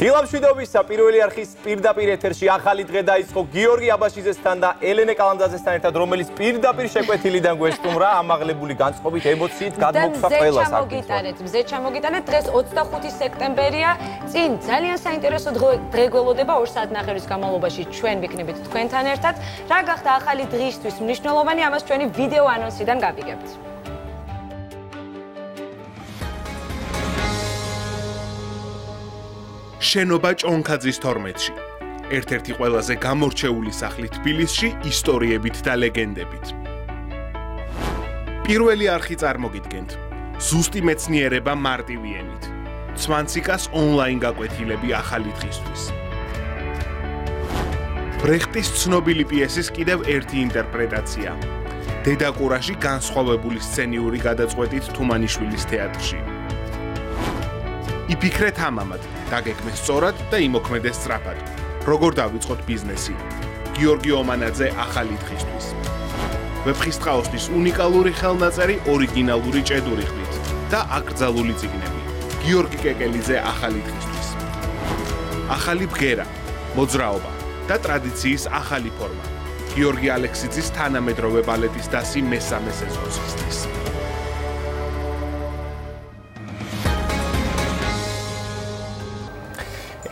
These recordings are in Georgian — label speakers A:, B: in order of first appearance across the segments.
A: დილამშვიდობისა პირველი არხის პირდაპირ ეთერში ახალი დღე დაიწყო გიორგი აბაშიძესთან და ელენე კალანდაძესთან ერთად, რომელიც პირდაპირ შეკვეთილიდან გვესტუმრა ამაღლებული განწყობით, ემოციით გადმოგხსნა ყველას.
B: მზე ჩამოგიტანეთ, დღეს 25 სექტემბერია, წინ ძალიან საინტერესო დღე გველოდება 2 საათნახევრის განმავლობაში ჩვენ ვიქნებით თქვენთან ერთად. რა გახდა ახალი დღისთვის მნიშვნელოვანი, ამას ჩვენი ვიდეო ანონსიდან გავიგებთ.
C: შენობა ჭონქაძის 12-ში. ერთ-ერთი ყველაზე გამორჩეული სახლი თბილისში ისტორიებით და ლეგენდებით. პირველი არხი წარმოგიდგენთ. ზუსტი მეცნიერება მარტივი ენით. ცვანციკას ონლაინ გაკვეთილები ახალი დღისთვის. ბრეხტის ცნობილი პიესის კიდევ ერთი ინტერპრეტაცია. დედაკურაჟი განსხვავებული სცენიური გადაწყვეტით თუმანიშვილის თეატრში. იფიქრეთ ამამად, დაგეგმეს სწორად და იმოქმედეს სწრაფად. როგორ დავიწყოთ ბიზნესი? გიორგი ომანაძე ახალი დღისთვის. ვეფხისტყაოსნის უნიკალური ხელნაწერი ორიგინალური ჭედური ხმით და აკრძალული წიგნები. გიორგი კეკელიძე ახალი დღისთვის. ახალი ბგერა, მოძრაობა და ტრადიციის ახალი ფორმა. გიორგი ალექსიძის თანამედროვე ბალეტის დასი მესამე სეზონს ხსნის.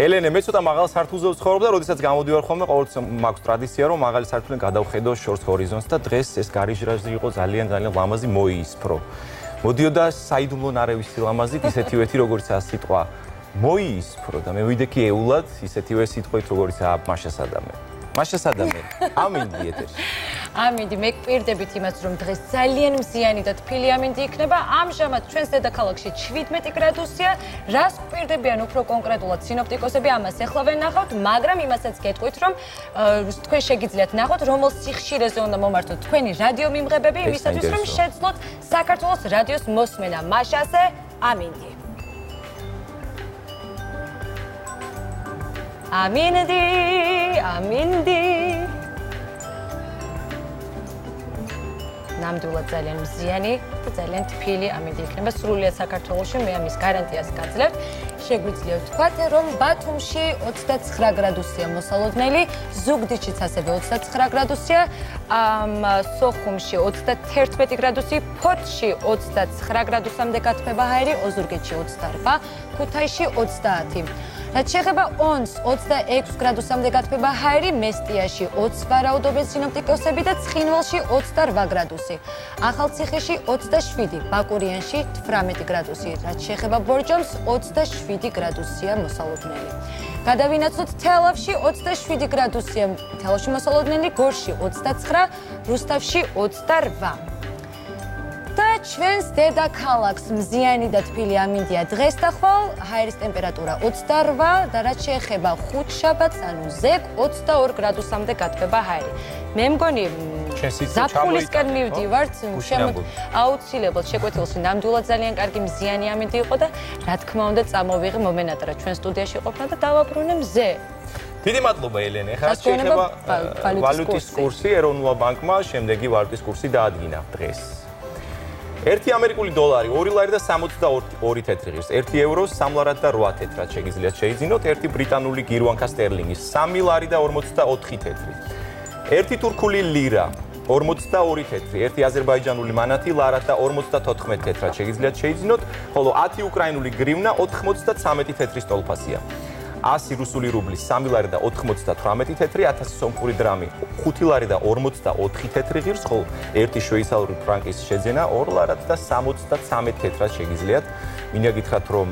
A: ელენე, მე ცოტა მაღალ სართულზე ვცხოვრობ და როდესაც გამოდივარ ხოლმე, ყოველთვის მაქვს ტრადიცია, რომ მაღალი სართულიდან გადავხედო შორს ჰორიზონტს და დღეს ეს გარიჟრაჟი იყო ძალიან ლამაზი მოიისფრო. მოდიოდა საიდუმლო ნარევის სილამაზით, ისეთივეთი როგორც სიტყვა მოიისფრო და მე ვიდექი ეულად ისეთივე სიტყვით როგორიცაა მაშასადამე. მაშასადამე. ამინდი ეთერში.
B: ამინდი, მე გვპირდებით იმას, რომ დღეს ძალიან მზიანი და თბილი ამინდი იქნება. ამჟამად ჩვენს დედაქალაქში 17 გრადუსია. რას გვპირდებიან უფრო კონკრეტულად სინოპტიკოსები, ამას ეხლა ვნახავთ, მაგრამ იმასაც გეტყვით, რომ თქვენ შეგიძლიათ ნახოთ, რომელ სიხშირეზე უნდა მომართოთ თქვენი რადიო მიმღებები, იმისათვის, რომ შეძლოთ საქართველოს რადიოს მოსმენა. მაშასე, ამინდი. ამინდი, ამინდი. ნამდვილად ძალიან მზიანი და ძალიან თბილი ამინდი იქნება სრულიად საქართველოში, მე ამის გარანტიას გაძლევთ. შეგვიძლია ვთქვათ, რომ ბათუმში 29 გრადუსია მოსალოდნელი, ზუგდიდშიც ასევე 29 გრადუსია, სოხუმში 31 გრადუსი, ფოთში 29 გრადუსამდე გათბება ჰაერი, ოზურგეთში 28, ქუთაისში 30. რაც შეეხება ონს 26 გრადუსამდე გათბება ჰაერი, მესტიაში 20 ვარაუდობენ სინოპტიკოსები და ცხინვალში 28 გრადუსი. ახალციხეში 27, ბაკურიანში 18 გრადუსი. რაც შეეხება ბორჯომს 27 გრადუსია მოსალოდნელი. გადავინაცვლოთ თელავში 27 გრადუსია თელავში მოსალოდნელი, გორში 29, რუსთავში 28. და ჩვენს დედაქალაქს მზიანი და თბილი ამინდია დღეს და ხვალ, ჰაერის ტემპერატურა 28 და რაც შეეხება ხუთშაბათს, ანუ ზეგ 22 გრადუსამდე გათბება ჰაერი. მე მგონი ზაფხულისკენ მივდივართ, აუცილებლად შეკვეთილში ნამდვილად ძალიან კარგი მზიანი ამინდი იყო და რა თქმა უნდა წამოვიღე მომენატრა ჩვენ სტუდიაში ყოფნა და დავაბრუნე მზე.
A: დიდი მადლობა ელენე. ხა შეიძლება ვალუტის კურსი ეროვნულ ბანკმა შემდეგი ვალუტის კურსი დაადგინა დღეს. 1 ამერიკული დოლარი 2 ლარი და 62 თეთრი ღირს, 1 ევრო 3 ლარად და 8 თეთრად შეგიძლიათ შეიძინოთ, 1 ბრიტანული გირვანკა სტერლინგი 3 ლარი და 44 თეთრი, 1 თურქული ლირა 42 თეთრი, 1 აზერბაიჯანული მანათი ლარად და 54 თეთრად შეგიძლიათ შეიძინოთ, ხოლო 10 უკრაინული გრივნა 93 თეთრის ტოლფასია. 100 რუსული რუბლი 3 ლარი და 98 თეთრი, 1000 სომხური დრამი 5 ლარი და 44 თეთრი ღირს, ხოლო 1 შვეიცარიული ფრანკის შეძენა 2 ლარად და 73 თეთრად შეგიძლიათ. მინდა გითხრათ, რომ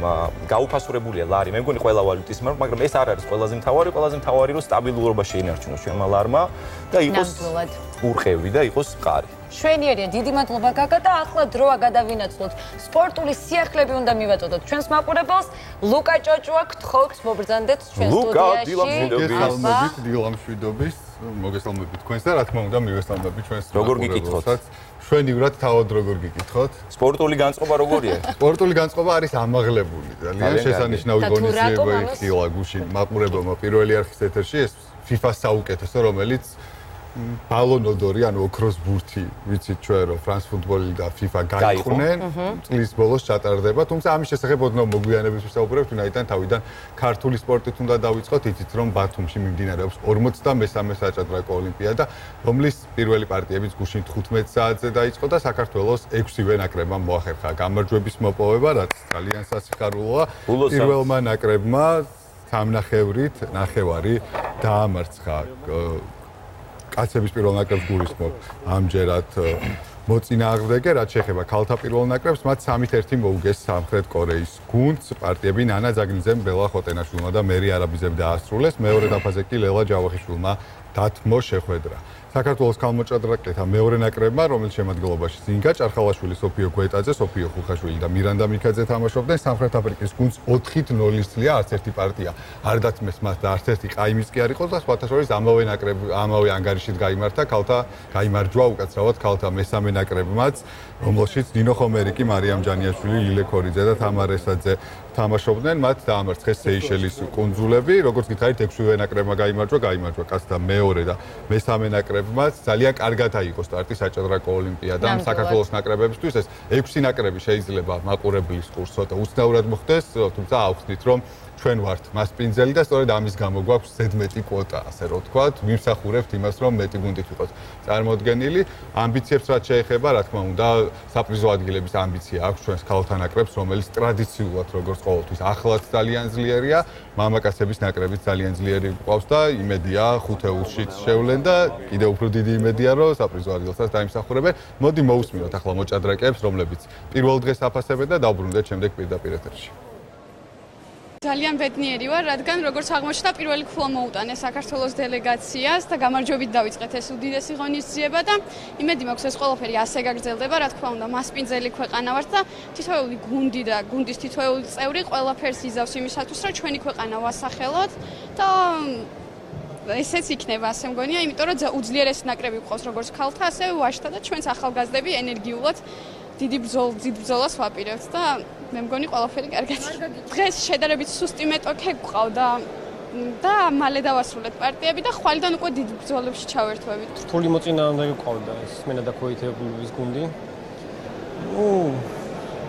A: გაუფასურებულია ლარი, მე მგონი ყველა ვალუტის მიმართ, მაგრამ ეს არ არის ყველაზე მთავარი, რომ სტაბილურობა შეინარჩუნოს ჩვენმა ლარმა და იყოს ურყევი და იყოს მყარი.
B: შვენიერია, დიდი მადლობა გაგა და ახლა დროა გადავინაცვლოთ. სპორტული სიახლეები უნდა მივაწოდოთ ჩვენს მაყურებელს. ლუკა ჭოჭუა გთხოვთ მობრძანდეთ ჩვენ სტუდიაში.
D: გესალმებით, დილამშვიდობის, მოგესალმებით თქვენს და რა თქმა უნდა მივესალმებით ჩვენს
A: მაყურებელსაც.
D: შვენივრად თავად როგორ გიკითხოთ?
A: სპორტული განწყობა როგორია?
D: სპორტული განწყობა არის ამაღლებული. ძალიან შესანიშნავი ღონისძიება იქილა გუშინ მაყურებელმა პირველი არხის ეთერში ეს FIFA-ს საუკეთესო, რომელიც ბალონოდორი, ანუ ოქროს ბურთი, ვიცით ჩვენ რომ ფრანს ფუტბოლი და FIFA გაიყვნენ, წლის ბოლოს ჩატარდება, თუმცა ამის შესახებ ოდნავ მოგვიანებით ვისაუბრებთ, ვინაიდან თავიდან ქართული სპორტით უნდა დავიწყოთ, იცით რომ ბათუმში მიმდინარეობს 43-ე საჭადრაკო ოლიმპიადა, რომლის პირველი პარტიებიც გუშინ 15 საათზე დაიწყო და საქართველოს 6-ვე ნაკრებმა მოახერხა გამარჯვების მოპოვება, რაც ძალიან სასიხარულოა. პირველმა ნაკრებმა 3-ნახევრით ნახევარი დაამარცხა კაცების პირველ ნაკრებს გულისხმობ ამჯერად მოწინააღმდეგე, რაც შეეხება ქალთა პირველ ნაკრებს, მათ 3-1 მოუგეს სამხრეთ კორეის გუნდს. პარტიები ნანა ზაგნიძემ, ბელა ხოტენაშვილმა და მერი არაბიძემ დაასრულეს. მეორე დაფაზე კი ლელა ჯავახიშვილმა დათმო შეხვედრა. საქართველოს ქალმოჭადრაკეთა მეორე ნაკრებმა, რომელიც შემადგენლობაში ზინგა ჭარხალაშვილი, სოფიო გვეტაძე, სოფიო ხუხაშვილი და მირანდა მიქაძე თამაშობდნენ. სამხრეთ აფრიკის გუნდს 4-0 სძლია, არც ერთი პარტია არ დათმეს მათ და არც ერთი ყაიმიც კი არ იყო და სხვათა შორის ამავე ანგარიშით გაიმართა ქალთა გაიმარჯვა უკაცრავად ქალთა მესამე ნაკრებმაც, რომელშიც ნინო ხომერიკი, მარიამ ჯანიაშვილი, ლილე ქორიძე და თამარ ესაძე თამაშობდნენ. მათ დაამარცხეს სეიშელის კუნძულები. როგორც გითხარით, 6-ვე ნაკრებმა გაიმარჯვა კაცთა მეორე და მესამე ნაკრებმაც. ძალიან კარგად აიღო სტარტი საჭადრაკო ოლიმპიადამ საქართველოს ნაკრებებისთვის. ეს 6 ნაკრები შეიძლება მაყურებლის კურსს ცოტა უცნაურად მოხდეს, თუმცა ავხსნით, რომ ჩვენ ვართ მასპინძელი და სწორედ ამის გამო გვაქვს ზედმეტი კვოტა, ასე რომ ვთქვათ, ვიმსახურებთ იმას, რომ მეტი გუნდით ვიყოს წარმოდგენილი. ამბიციებს რაც შეეხება, რა თქმა უნდა, საპრიზო ადგილების ამბიცია აქვს ჩვენს ქალთა ნაკრებს, რომელიც ტრადიციულად, როგორც ყოველთვის, ახლაც ძალიან ძლიერია, მამაკაცების ნაკრებიც ძალიან ძლიერი გვყავს და იმედია 5-ეულშიც შევლენ და კიდევ უფრო დიდი იმედია, რომ საპრიზო ადგილსაც დაიმსახურებენ. მოდი მოусმინოთ ახლა მოჭადრაკეებს, რომლებიც პირველ დღეს აფასებენ და დავბრუნდეთ შემდეგ პირდაპირ ეთერში.
E: ძალიან ბედნიერი ვარ, რადგან როგორც აღმოჩნდა, პირველი ქულა მოუტანე საქართველოს დელეგაციას და გამარჯვებით დავიწყეთ ეს უდიდესი ღონისძიება და იმედი მაქვს ეს ყველაფერი ასე გაგრძელდება, რა თქმა უნდა, მასპინძელი ქვეყანა ვართ და თითოეული გუნდი და გუნდის თითოეული წევრი ყველაფერს იზავს იმისათვის, რომ ჩვენი ქვეყანა ვასახელოთ და ესეც იქნება, ასე მგონია, იმიტომ რომ უძლიერესი ნაკრები გვყავს როგორც ქალთა, ასევე ვაჟთა და ჩვენც ახალგაზრდები ენერგიულად დიდი ბრძოლას ვაპირებთ და მე მგონი ყველაფერი კარგად. დღეს შედარებით სუსტი მეტოქე გვყავდა და მალე დავასრულეთ პარტიები და ხვალიდან უკვე დიდ ბრძოლებში ჩავერთვებით.
F: რთული მოწინააღმდეგე გვყავდა ეს მენა და ქოითების გუნდი.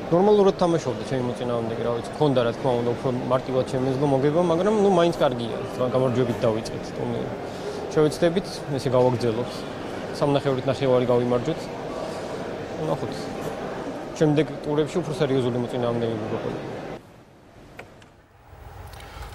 F: ნორმალურად თამაშობდა ჩემი მოწინააღმდეგე, რა ვიცი, ქონდა რა თქმა უნდა უფრო მარტივად შემეძლო მოგება, მაგრამ მაინც კარგია, გამარჯვებით დავიწყეთ ტურნირი. შევეცდებით, ესე გავაგრძელოთ. 3-ნახევრით ნახევარი გავიმარჯვეთ. ნახოთ. შემდეგ ტურებში უფრო სერიოზული მოწინააღმდეგეები გვეყოლა.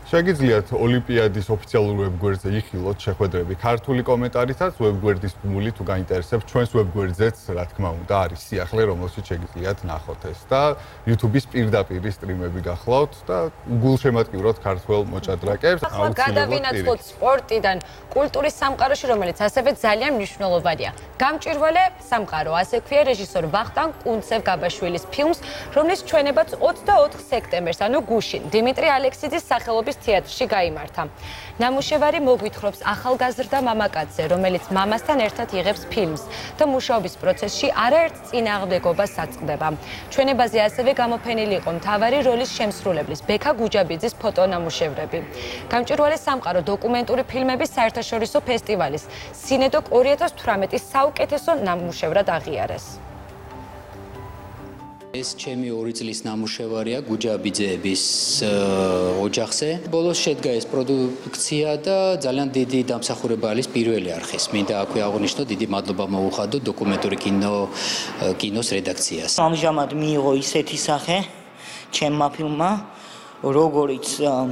D: შეგიძლიათ ოლიმპიადის ოფიციალურ ვებგვერდზე იხილოთ შეხვედრები ქართული კომენტარითაც, ვებგვერდის ბმული თუ გაინტერესებთ, ჩვენს ვებგვერდზეც, რა თქმა უნდა, არის სიახლე, რომელშიც შეგიძლიათ ნახოთ ეს და YouTube-ის პირდაპირ სტრიმები გახლავთ და გულშემატკივროთ ქართველ მოჭადრაკეებს.
B: ახლა გადავინაცხოთ სპორტიდან კულტურის სამყაროში, რომელიც ასევე ძალიან მნიშვნელოვანია. გამჭვირვალე სამყარო, ასე ქვია რეჟისორ ვახტანგ კუნცევ-გაბაშვილის ფილმს, რომლის ჩვენებაც 24 სექტემბერს, ანუ გუშინ, დიმიტრი ალექსიძის სახელობის თეატრში გაიმართა. ნამუშევარი მოგვითხრობს ახალგაზრდა მამაკაცზე, რომელიც მამასთან ერთად იღებს ფილმს და მუშაობის პროცესში არაერთ წინააღმდეგობას აწყდება. ჩვენებაზე ასევე გამოფენილი იყო მთავარი როლის შემსრულებლის ბექა გუჯაბიძის ფოტონამუშევრები. გამჭვირვალე სამყარო დოკუმენტური ფილმების საერთაშორისო ფესტივალის სინედოკ 2018-ის საუკეთესო ნამუშევრად აღიარეს.
G: ეს ჩემი 2 წლის ნამუშევარია გუჯაბიძეების ოჯახზე. ბოლოს შედგა ეს პროდუქცია და ძალიან დიდი დამსახურება არის პირველი არხის. მინდა აქვე აღვნიშნო, დიდი მადლობა მოუხადო დოკუმენტური კინოს რედაქციას.
H: ამჟამად მიიღო ისეთი სახე ჩემმა ფილმმა, როგორიც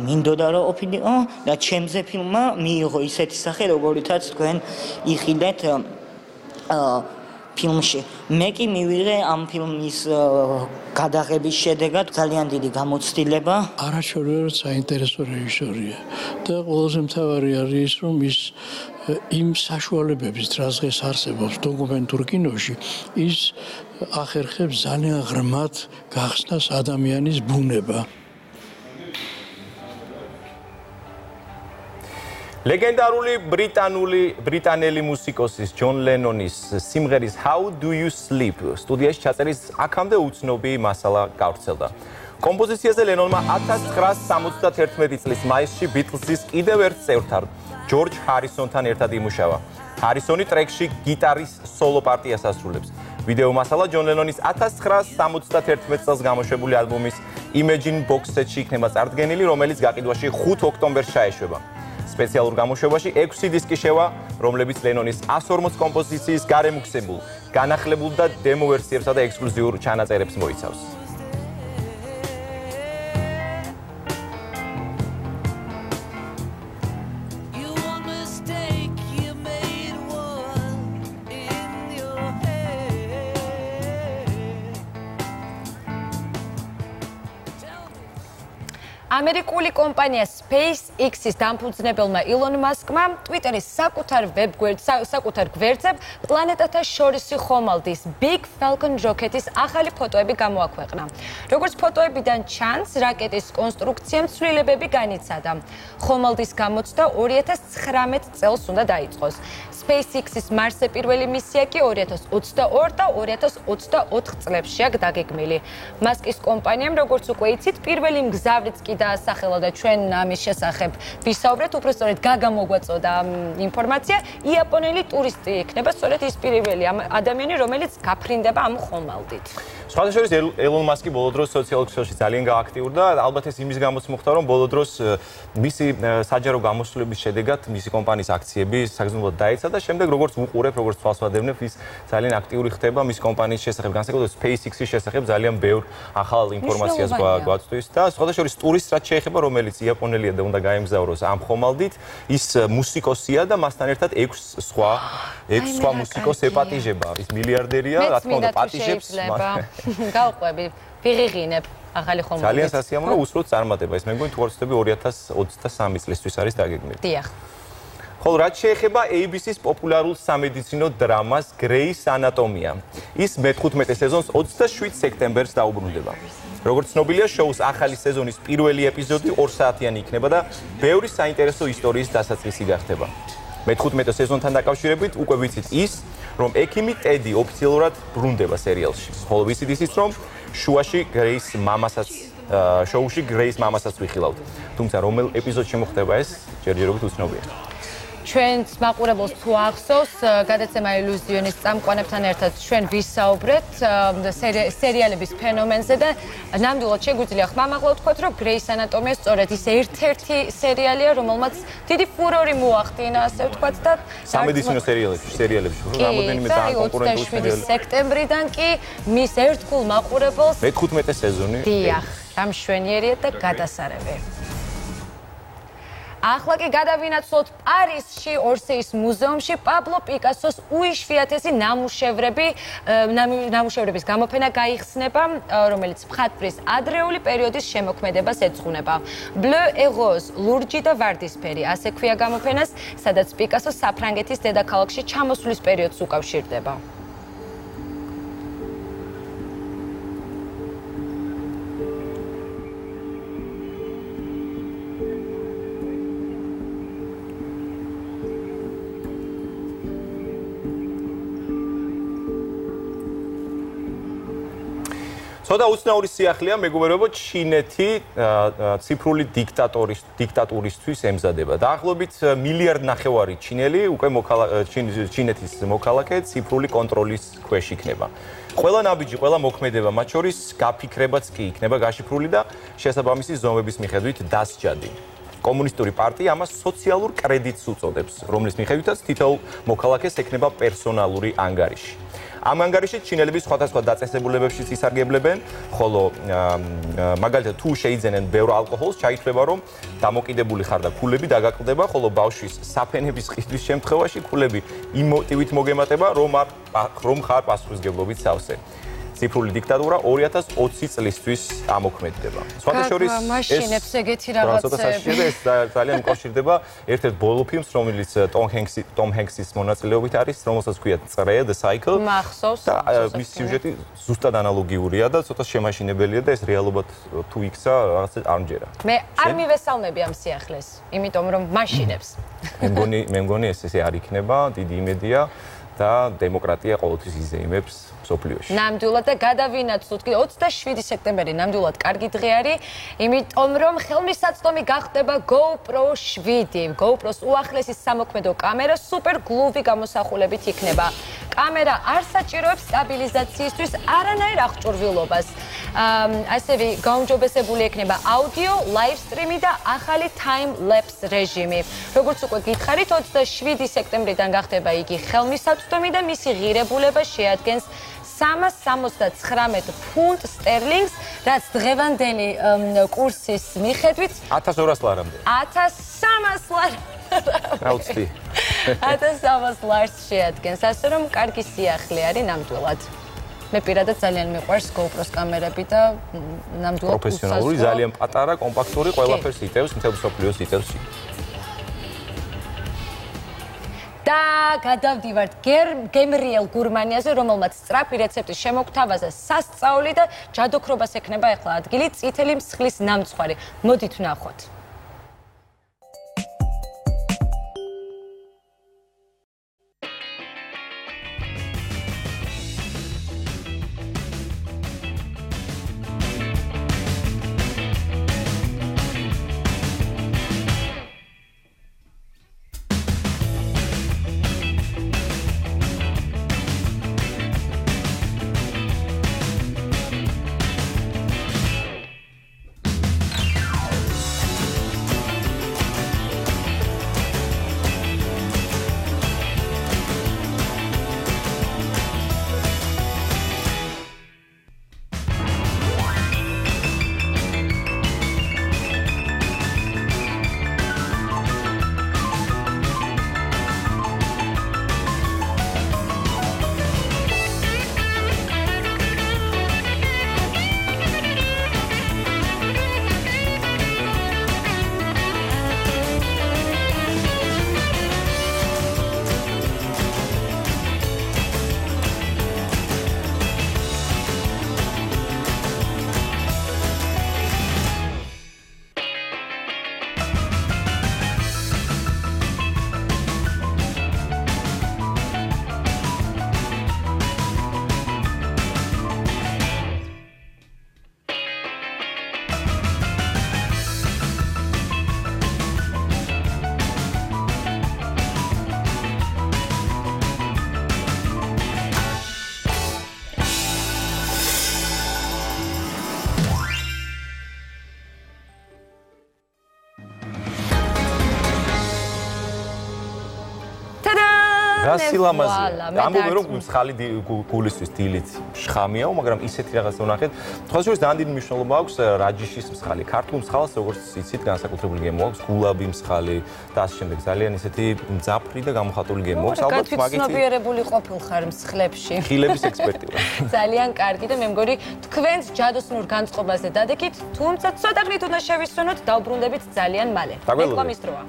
H: მინდოდა რომ ყოფილიყო და ჩემზე ფილმმა მიიღო ისეთი სახე, როგორიცაც თქვენ იხილეთ ფილმში. მე კი მივიღე ამ ფილმის გადაღების შედეგად ძალიან დიდი გამოცდილება.
I: არაჩვეულებრივად საინტერესო რეჟისორია და ყველაზე მთავარი არის ის, რომ ის იმ საშუალებების, რაც დღეს არსებობს დოკუმენტურ კინოში, ის ახერხებს ძალიან ღრმად გახსნას ადამიანის ბუნება.
A: ლეგენდარული ბრიტანელი მუსიკოსის ჯონ ლენონის სიმღერის How Do You Sleep სტუდიაში ჩაწერის აქამდე უცნობი მასალა გავრცელდა. კომპოზიციაზე ლენონმა 1971 წლის მაისში ბიტლზის კიდევ ერთ წევრთან, ჯორჯ ჰარისონთან ერთად იმუშავა. ჰარისონი ტრეკში გიტარის სოლო პარტიას ასრულებს. ვიდეო მასალა ჯონ ლენონის 1971 წელს გამოშვებული ალბომის Imagine Box Set-ში იქნება წარდგენილი, რომელიც გაყიდვაში 5 ოქტომბერს ჩაეშვება. სპეციალურ გამოშვებაში 6 დისკი შევა, რომლებიც ლენონის 140 კომპოზიციის გარემუქცებულ, განახლებულ და დემო ვერსიებსა და ექსკლუზიურ ჩანაწერებს მოიცავს.
B: ამერიკული კომპანია SpaceX-ის დამფუძნებელმა ილონ მასკმა Twitter-ის საკუთარ გვერდზე პლანეტათა შორისი ხომალდის Big Falcon როკეტის ახალი ფოტოები გამოაქვეყნა. როგორც ფოტოებიდან ჩანს, რაკეტის კონსტრუქციამ ცვლილებები განიცადა. ხომალდის გამოცდა 2019 წელს უნდა დაიწყოს. SpaceX-ის მარსზე პირველი მისია კი 2022 და 2024 წლებშია დაგეგმილი. მასკის კომპანიამ, როგორც უკვე იცით, პირველი მგზავრიც კი დაასახელა და ჩვენ ამის შესახებ ვისაუბრეთ, უბრალოდ გაგამოგვაწოდა ინფორმაცია, იაპონელი ტურისტი იქნება, სწორედ ის პირველი ადამიანი, რომელიც გაფრინდება ამ ხომალდით.
A: სხვათა შორის ელონ მასკი ბოლო დროს სოციალურ ქსელში ძალიან გააქტიურდა, ალბათ ეს იმის გამოც მოხდა, რომ ბოლო დროს მისი საჯარო გამოსვლების შედეგად მისი კომპანიის აქციები საგრძნობლად დაეცა და შემდეგ როგორც უყურებ, როგორც თვალს ვადევნებ, ის ძალიან აქტიური ხდება მის კომპანიის შესახებ, განსაკუთრებით SpaceX-ის შესახებ ძალიან ბევრ ახალ ინფორმაციას გვაწვდის და სხვათა შორის ტურისტს რაც შეეხება, რომელიც იაპონელია და უნდა გაემგზავროს ამ ხომალდით, ის მუსიკოსია და მასთან ერთად 6 სხვა მუსიკოს ეპატიჟება. ის მილიარდერია, რა თქმა უნდა, პატიჟებს.
B: გავყვები, ვიღიღინებ ახალი ხომალდით.
A: ძალიან სასიამოვნო უსროთ წარმატება. ეს მე მგონი თვალსწრები 2023 წლისთვის არის დაგეგმილი.
B: დიახ.
A: ხოლო რაც შეეხება ABC-ის პოპულარულ სამედიცინო დრამას Grey's Anatomy-ა, ის მე-15 სეზონს 27 სექტემბერს დაუბრუნდება. როგორც ცნობილია, შოუს ახალი სეზონის პირველი ეპიზოდი 2 საათიანი იქნება და ბევრი საინტერესო ისტორიის დასაწყისი გახდება. მე-15 სეზონთან დაკავშირებით უკვე ვიცით ის, რომ ექიმი ტედი ოფიციალურად ბრუნდება სერიალში. ხოლო ვიცით ისიც, რომ შუაში შოუში Grey's მამასაც ვიხილავთ. თუმცა რომელ ეპიზოდში მოხდება ეს, ჯერჯერობით უცნობია.
B: ჩვენს მაყურებელს თუ ახსოვს, გადაცემა ილუზიონის წამყვანებთან ერთად ჩვენ ვისაუბრეთ სერიალების ფენომენზე და ნამდვილად შეგვიძლია ხმამაღლა ვთქვათ, რომ Grey's Anatomy სწორედ ის ერთ-ერთი სერიალია, რომელმაც დიდი ფურორი მოახდინა, ასე ვთქვათ და
A: სამედიცინო სერიალებში რამოდენიმე კონკურენტული სერიალი.
B: 27 სექტემბრიდან კი მის ერთგულ მაყურებელს
A: მე-15 სეზონი.
B: დიახ, გამშვენიერიეთ და გადასარევი. ახლა კი გადავინაცვლოთ პარიზში ორსეის მუზეუმში პაბლო პიკასოს უიშვიათესი ნამუშევრების გამოფენა გაიხსნება, რომელიც მხატვრის ადრეული პერიოდის შემოქმედებას ეძღვნება. Bleu et rose, ლურჯი და ვარდისფერი, ასე ქვია გამოფენას, სადაც პიკასო საფრანგეთის დედაქალაქში ჩამოსვლის პერიოდს უკავშირდება.
A: ცოტა უცნაური სიახლეა, მეგობრებო, ჩინეთი ციფრული დიქტატურისთვის ემზადება. დაახლოებით 1,5 მილიარდი ჩინელი უკვე ჩინეთის მოქალაქე ციფრული კონტროლის ქვეშ იქნება. ყველა ნაბიჯი, ყველა მოქმედება, მათ შორის გაფიქრებაც კი იქნება გაშიფრული და შესაბამისი ზომების მიხედვით დასჯადი. კომუნისტური პარტია ამას სოციალურ კრედიტს უწოდებს, რომლის მიხედვითაც თითოეულ მოქალაქეს ექნება პერსონალური ანგარიში. ამ ანგარიშში ჩინელები სხვადასხვა დაწესებულებებშიც ისარგებლებენ, ხოლო მაგალითად თუ შეიძენენ ბევრ ალკოჰოლს, ჩაითვლება, რომ დამოკიდებული ხარ და ქულები დაგაკლდება, ხოლო ბავშვის საფენების ყიდვის შემთხვევაში ქულები იმ მოტივით მოგემატება, რომ ხარ პასუხისმგებლობით სავსე. ციფრული დიქტატურა 2020 წლისთვის ამოქმედდება. სხვათა შორის
B: მაშინებს ეგეთი რაღაცები.
A: ეს ძალიან უკავშირდება ერთ-ერთ ბოლო ფილმს, რომელიც ტომ ჰენქსის მონაწილეობით არის, რომელსაც ქვია წრე The Cycle.
B: მახსოვს.
A: და მის სიუჟეტი ზუსტად ანალოგიურია და ცოტა შემაშინებელია და ეს რეალობად თუ იქცა რაღაცა არ მჯერა.
B: მე არ მივესალმები ამ სიახლეს, იმიტომ რომ მაშინებს.
A: მე მგონი ეს ესე არ იქნება, დიდი იმედია. და დემოკრატია ყოველთვის იზეიმებს მსოფლიოში.
B: ნამდვილად და გადავინაცვლოთ კიდე 27 სექტემბერი ნამდვილად კარგი დღე არის, იმიტომ რომ ხელმისაწვდომი გახდება GoPro 7. GoPro-ს უახლესი სამოქმედო კამერა სუპერ გლუვი გამოსახულებით იქნება. კამერა არ საჭიროებს სტაბილიზაციისთვის არანაირ აღჭურვილობას. ასევე გაუმჯობესებული იქნება აუდიო, ლაივ სტრიმი და ახალი time-lapse რეჟიმი. როგორც უკვე გითხარით, 27 სექტემბრიდან გახდება იგი ხელმისაწვდომი და მისი ღირებულება შეადგენს 379 ფუნტ სტერლინგს, რაც დღევანდელი კურსის მიხედვით
A: 1200 ლარამდე.
B: 1300 ლარი.
A: რაუცდი.
B: 1300 ლარს შეადგენს, ასე რომ კარგი სიახლე არის ნამდვილად. მე პირადად ძალიან მიყვარს GoPro-ს კამერები და ნამდვილად
A: პროფესიონალური, ძალიან პატარა, კომპაქტური, ყველაფერს იტევს, მთელ მსოფლიოს იტევს.
B: და გადავდივართ გემრიელ გურმანიაზე, რომელმაც სწრაფი რეცეპტის შემოგთავაზა სასწაული და ჯადოქრობას ექნება ახლა ადგილი წითელი მსხლის ნამცხვარი. მოდით ვნახოთ.
A: გასილამაზია. ამბობენ რომ მსხალი გულისთვის დილით შხამიაო, მაგრამ ისეთი რაღაცა ვნახეთ. თვალსაჩინო ძალიან დიდი მნიშვნელობა აქვს რაჯიშის მსხალი. ქართულ მსხალს როგორც იცით, განსაკუთრებული გემო აქვს, გულაბი მსხალი და ასე შემდეგ. ძალიან ისეთი მძაფრი და გამოხატული გემო აქვს.
B: ალბათ მაგითი ცნობიერებული ყოფილხარ მსხლებში.
A: ხილების ექსპერტი ვარ.
B: ძალიან კარგი და მე მგონი თქვენს ჯადოსნურ განწყობაზე დადეკით, თუმცა ცოტა ხნით უნდა შევისვენოთ, დავბრუნდებით ძალიან მალე. რეკლამის დროა.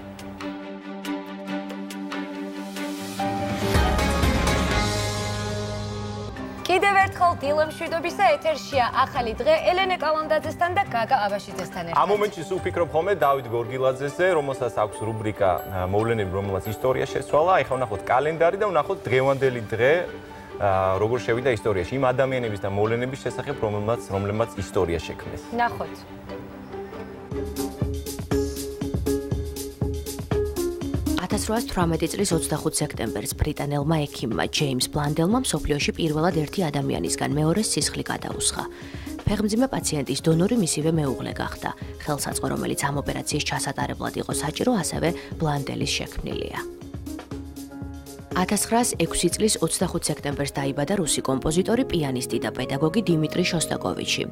B: კიდევ ერთხელ დილემშვიდობისა ეთერშია ახალი დღე ელენე კალანდაძესთან და გაგა აბაშიძესთან ერთად.
A: ამ მომენტში სულ ვფიქრობ ხოლმე დავით გორგილაძეზე, რომელსაც აქვს რუბრიკა მოვლენები, რომელსაც ისტორია შესწვალა. ეხლა ვნახოთ კალენდარი და ვნახოთ დღევანდელი დღე, როგორ შევიდა ისტორიაში იმ ადამიანების და მოვლენების შესახებ, რომლებმაც ისტორია შექმნეს.
B: ნახოთ.
J: 1818 წლის 25 სექტემბერს ბრიტანელმა ექიმმა ჯეიმს ბლანდელმა მსოფლიოში პირველად ერთი ადამიანისგან მეორეს სისხლი გადაუსხა. ფეხმძიმე პაციენტის დონორი მისივე მეუღლე გახდა. ხელსაწყო, რომელიც ამ ოპერაციის ჩასატარებლად იყო საჭირო, ასევე ბლანდელის შექმნილია. 1906 წლის 25 სექტემბერს დაიბადა რუსი კომპოზიტორი, პიანისტი და პედაგოგი დიმიტრი შოსტაკოვიჩი.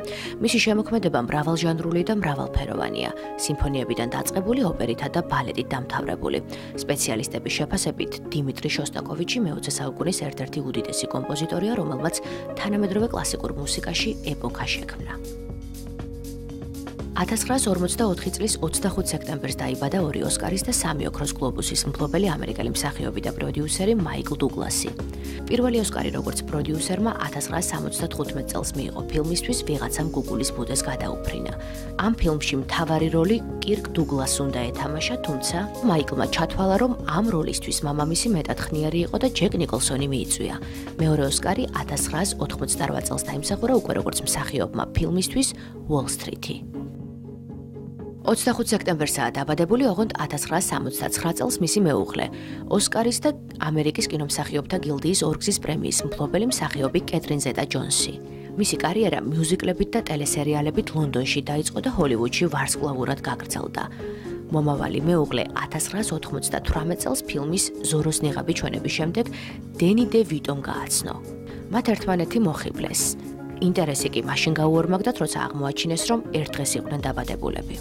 J: მისი შემოქმედება მრავალჟანრული და მრავალფეროვანია. სიმფონიებიდან დაწყებული, ოპერითა და ბალეტით დამთავრებული. სპეციალისტების შეფასებით, დიმიტრი შოსტაკოვიჩი მე-20 საუკუნის ერთ-ერთი უდიდესი კომპოზიტორია, რომელმაც თანამედროვე კლასიკურ მუსიკაში ეპოქა შექმნა. 1944 წლის 25 სექტემბერს დაიბადა 2 ოსკარის და 3 ოქროს გლობუსის მფლობელი ამერიკელი მსახიობი და პროდიუსერი მაიკლ დუგლასი. პირველი ოსკარი როგორც პროდიუსერმა 1975 წელს მიიღო ფილმისთვის ვიღაცამ გუგულის ბუდეს გადაუფრინა. ამ ფილმში მთავარი როლი კირკ დუგლას უნდა ეთამაშა, თუმცა მაიკლმა ჩათვალა, რომ ამ როლისთვის მამამისი მეტად ხნიარი იყო და ჯეკ ნიკოლსონი მიიწვია. მეორე ოსკარი 1988 წელს დაიმსახურა უკვე როგორც მსახიობმა ფილმისთვის Wall Street-ი. 25 სექტემბერსაა დაბადებული, ოღონდ 1969 წელს მისი მეუღლე, ოსკარის და ამერიკის კინომსახიობთა გილდიის ორგზის პრემიის მფლობელი მსახიობი კეტრინ ზეტა-ჯონსი. მისი კარიერა მიუზიკლებით და ტელესერიალებით ლონდონში დაიწყო და ჰოლივუდში ვარსკვლავურად გაგრძელდა. მომავალი მეუღლე 1998 წელს ფილმის ზოროს ნიღაბი ჩვენების შემდეგ დენი დე ვიტომ გააცნო. მათ ერთმანეთი მოხიბლეს. ინტერესი კი მაშინ გაუორმაგდათ, როცა აღმოაჩინეს, რომ ერთ დღეს იყვნენ დაბადებულები.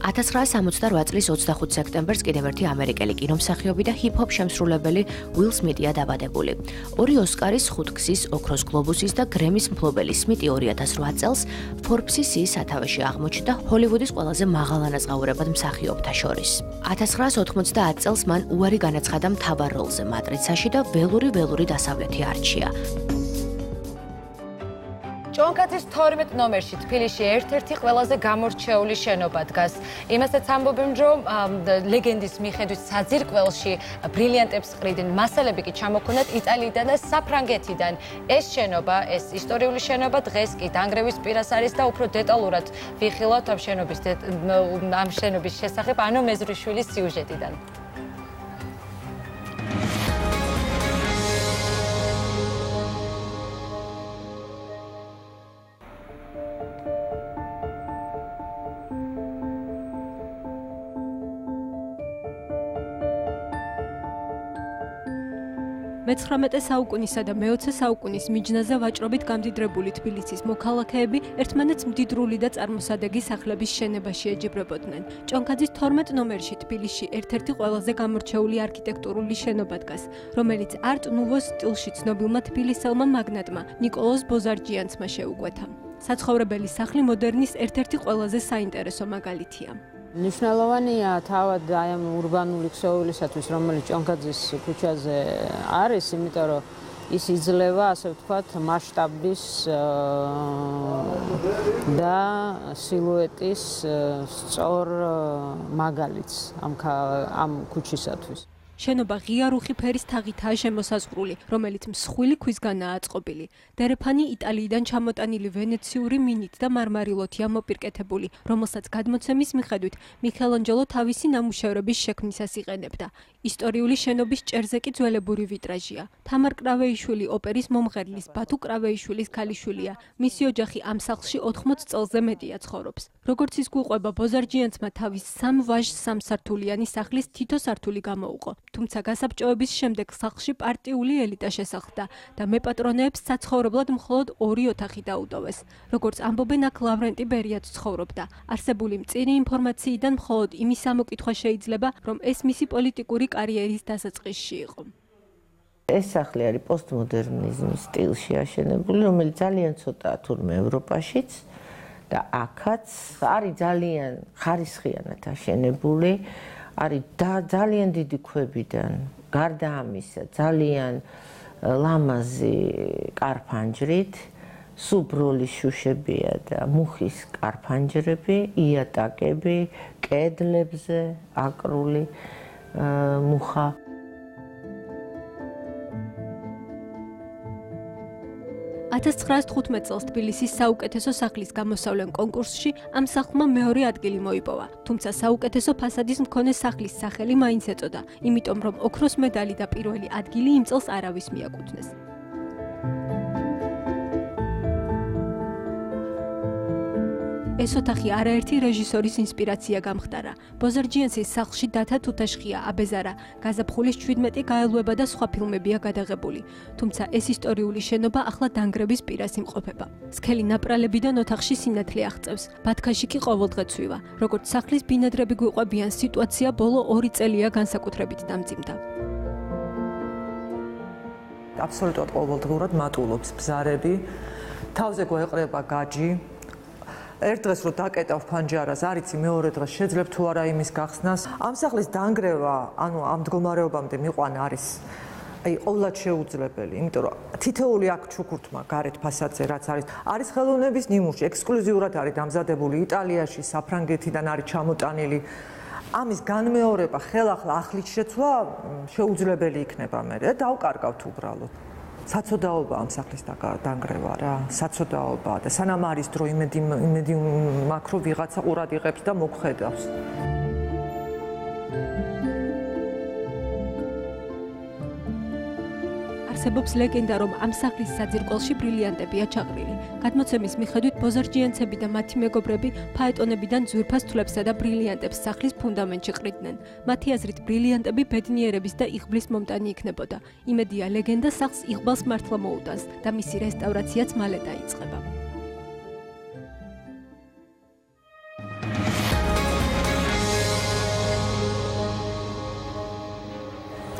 J: 1968 წლის 25 სექტემბერს კიდევ ერთი ამერიკელი კინომსახიობი და ჰიპ-ჰოპ შემსრულებელი უილ სმიტია დაბადებული. 2 ოსკარის, 5 გზის, ოქროს გლობუსის და გრემის მფლობელი სმიტი 2008 წელს Forbes-ის სათავეში აღმოჩნდა ჰოლივუდის ყველაზე მაღალანაზღაურებად მსახიობთა შორის. 1990 წელს მან უარი განაცხადა მთავარ როლზე მატრიცაში და ველური დასავლეთი არჩია.
B: ჭონქაძის 12 ნომერში თბილისში ერთ-ერთი ყველაზე გამორჩეული შენობა დგას. იმასაც ამბობენ, რომ ლეგენდის მიხედვით საძირკველში ბრილიანტებს ყრიდნენ. მასალები კი ჩამოქონდათ იტალიიდან და საფრანგეთიდან. ეს შენობა, ეს ისტორიული შენობა დღეს კი დანგრევის პირას არის და უფრო დეტალურად ვიხილავთ ამ შენობის შესახებ ანო მეზრიშვილის სიუჟეტიდან.
K: მე-19 საუკუნისა და მე-20 საუკუნის მიჯნაზე ვაჭრობით გამდიდრებული თბილისის მოქალაქეები ერთმანეთს მდიდრული და წარმოსადეგი სახლების შენებაში ეჯიბრებოდნენ. ჭონქაძის 12 ნომერში თბილისში ერთ-ერთი ყველაზე გამორჩეული არქიტექტურული შენობა დგას, რომელიც არტ ნუვოს სტილში ცნობილმა თბილისელმა მაგნატმა ნიკოლოზ ბოზარჯიანცმა შეუკვეთა. საცხოვრებელი სახლი მოდერნის ერთ-ერთი ყველაზე საინტერესო მაგალითია.
L: მნიშვნელოვანია თავად აი ამ ურბანული ქსოვილისათვის, რომელიც ჭონქაძის ქუჩაზე არის, იმიტომ რომ ის იძლევა, ასე ვთქვათ, მასშტაბის და სილუეტის სწორ მაგალითს ამ ქუჩისათვის.
K: შენობა ღია რუხი ფერის თაღითაა შემოსაზღვრული, რომელიც მსხვილი ქვისგანაა აწყობილი. დერეფანი იტალიიდან ჩამოტანილი ვენეციური მინით და მარმარილოთია მოპირკეთებული, რომელსაც გადმოცემის მიხედვით მიქელანჯელო თავისი ნამუშევრების შექმნისას იყენებდა. ისტორიული შენობის ჭერზე კი ძველებური ვიტრაჟია. თამარ კრავეიშვილი ოპერის მომღერლის ბათუ კრავეიშვილის ქალიშვილია. მისი ოჯახი ამ სახლში 80 წელზე მეტია ცხოვრობს. როგორც ის გვიყვება, ბოზარჯიანცმა თავის 3 ვაჟს 3 სართულიანი სახლის თითო სართული გამოუყო. თუმცა გასაბჭოების შემდეგ სახლში პარტიული ელიტა შესახლდა და მეპატრონეებს საცხოვრებლად მხოლოდ 2 ოთახი დაუტოვეს. როგორც ამბობენ, აქ ლავრენტი ბერიაც ცხოვრობდა. არსებული მწირი ინფორმაციიდან მხოლოდ იმის ამოკითხვა შეიძლება, რომ ეს მისი პოლიტიკური კარიერის დასაწყისში იყო.
L: ეს სახლი არის პოსტმოდერნიზმის სტილში აშენებული, რომელიც ძალიან ცოტაა თურმე ევროპაშიც და აქაც არის ძალიან ხარისხიანად აშენებული. არის ძალიან დიდი ქვებიდან, გარდა ამისა, ძალიან ლამაზი კარფანჯრით, სუბროლის შუშებია და მუხის კარფანჯრები, იატაკები, კედლებზე აკრული მუხა.
K: 1915 წელს თბილისის საუკეთესო სახლის გამოსავლენ კონკურსში ამ სახლმა მეორე ადგილი მოიპოვა. თუმცა საუკეთესო ფასადის მქონე სახლის სახელი მაინც ეწოდა, იმიტომ რომ ოქროს მედალი და პირველი ადგილი იმ წელს არავის მიაკუთვნეს. ეს ოთახი არაერთი რეჟისორის ინსპირაცია გამხდარა. ბოზარჯიანცის სახლში დათა თუთაშხია, აბეზარა, გაზაფხულის 17 გაელვება და სხვა ფილმებია გადაღებული. თუმცა ეს ისტორიული შენობა ახლა დანგრევის პირას იმყოფება. სქელი ნაპრალებიდან ოთახში სინათლე აღწევს. ბათქაში კი ყოველდღე ცვივა. როგორც სახლის ბინადრები გვიყვებიან, სიტუაცია ბოლო 2 წელია განსაკუთრებით დამძიმდა.
M: აბსოლუტურად ყოველდღურად მატულობს ბზარები, თავზე გვეყრება გაჯი. ერთ დღეს რო დაკეტავ ფანჯარას, არ იცი მეორე დღეს შეძლებ თუ არა იმის გახსნას. ამ სახლის დანგრევა, ანუ ამ მდგომარეობამდე მიყვანა არის აი ყოვლად შეუძლებელი, იმიტომ რომ თითოეული აქ ჩუქურთმა გარეთ ფასადზე რაც არის ხელოვნების ნიმუში, ექსკლუზიურად არის დამზადებული იტალიაში, საფრანგეთიდან არის ჩამოტანილი. ამის განმეორება, ხელახლა ახლით შეცვლა შეუძლებელი იქნება მე და დავკარგავთ უბრალოდ. საცოდაობა ამ სახლის დანგრევა რა, საცოდაობა და სანამ არის დრო იმედი მაქვს რომ ვიღაცა ყურად იღებს და მოგხედავს.
K: არსებობს ლეგენდა, რომ ამ სახლის საძირკველში ბრილიანტებია ჩაყრილი. გადმოცემის მიხედვით, ბოზარჯიანცები და მათი მეგობრები ფაეტონებიდან ძვირფას თვლებსა და ბრილიანტებს სახლის ფუნდამენტში ყრიდნენ. მათი აზრით, ბრილიანტები ბედნიერების და იღბლის მომტანი იქნებოდა. იმედია, ლეგენდა სახლს იღბალს მართლა მოუტანს და მისი რესტავრაციაც მალე დაიწყება.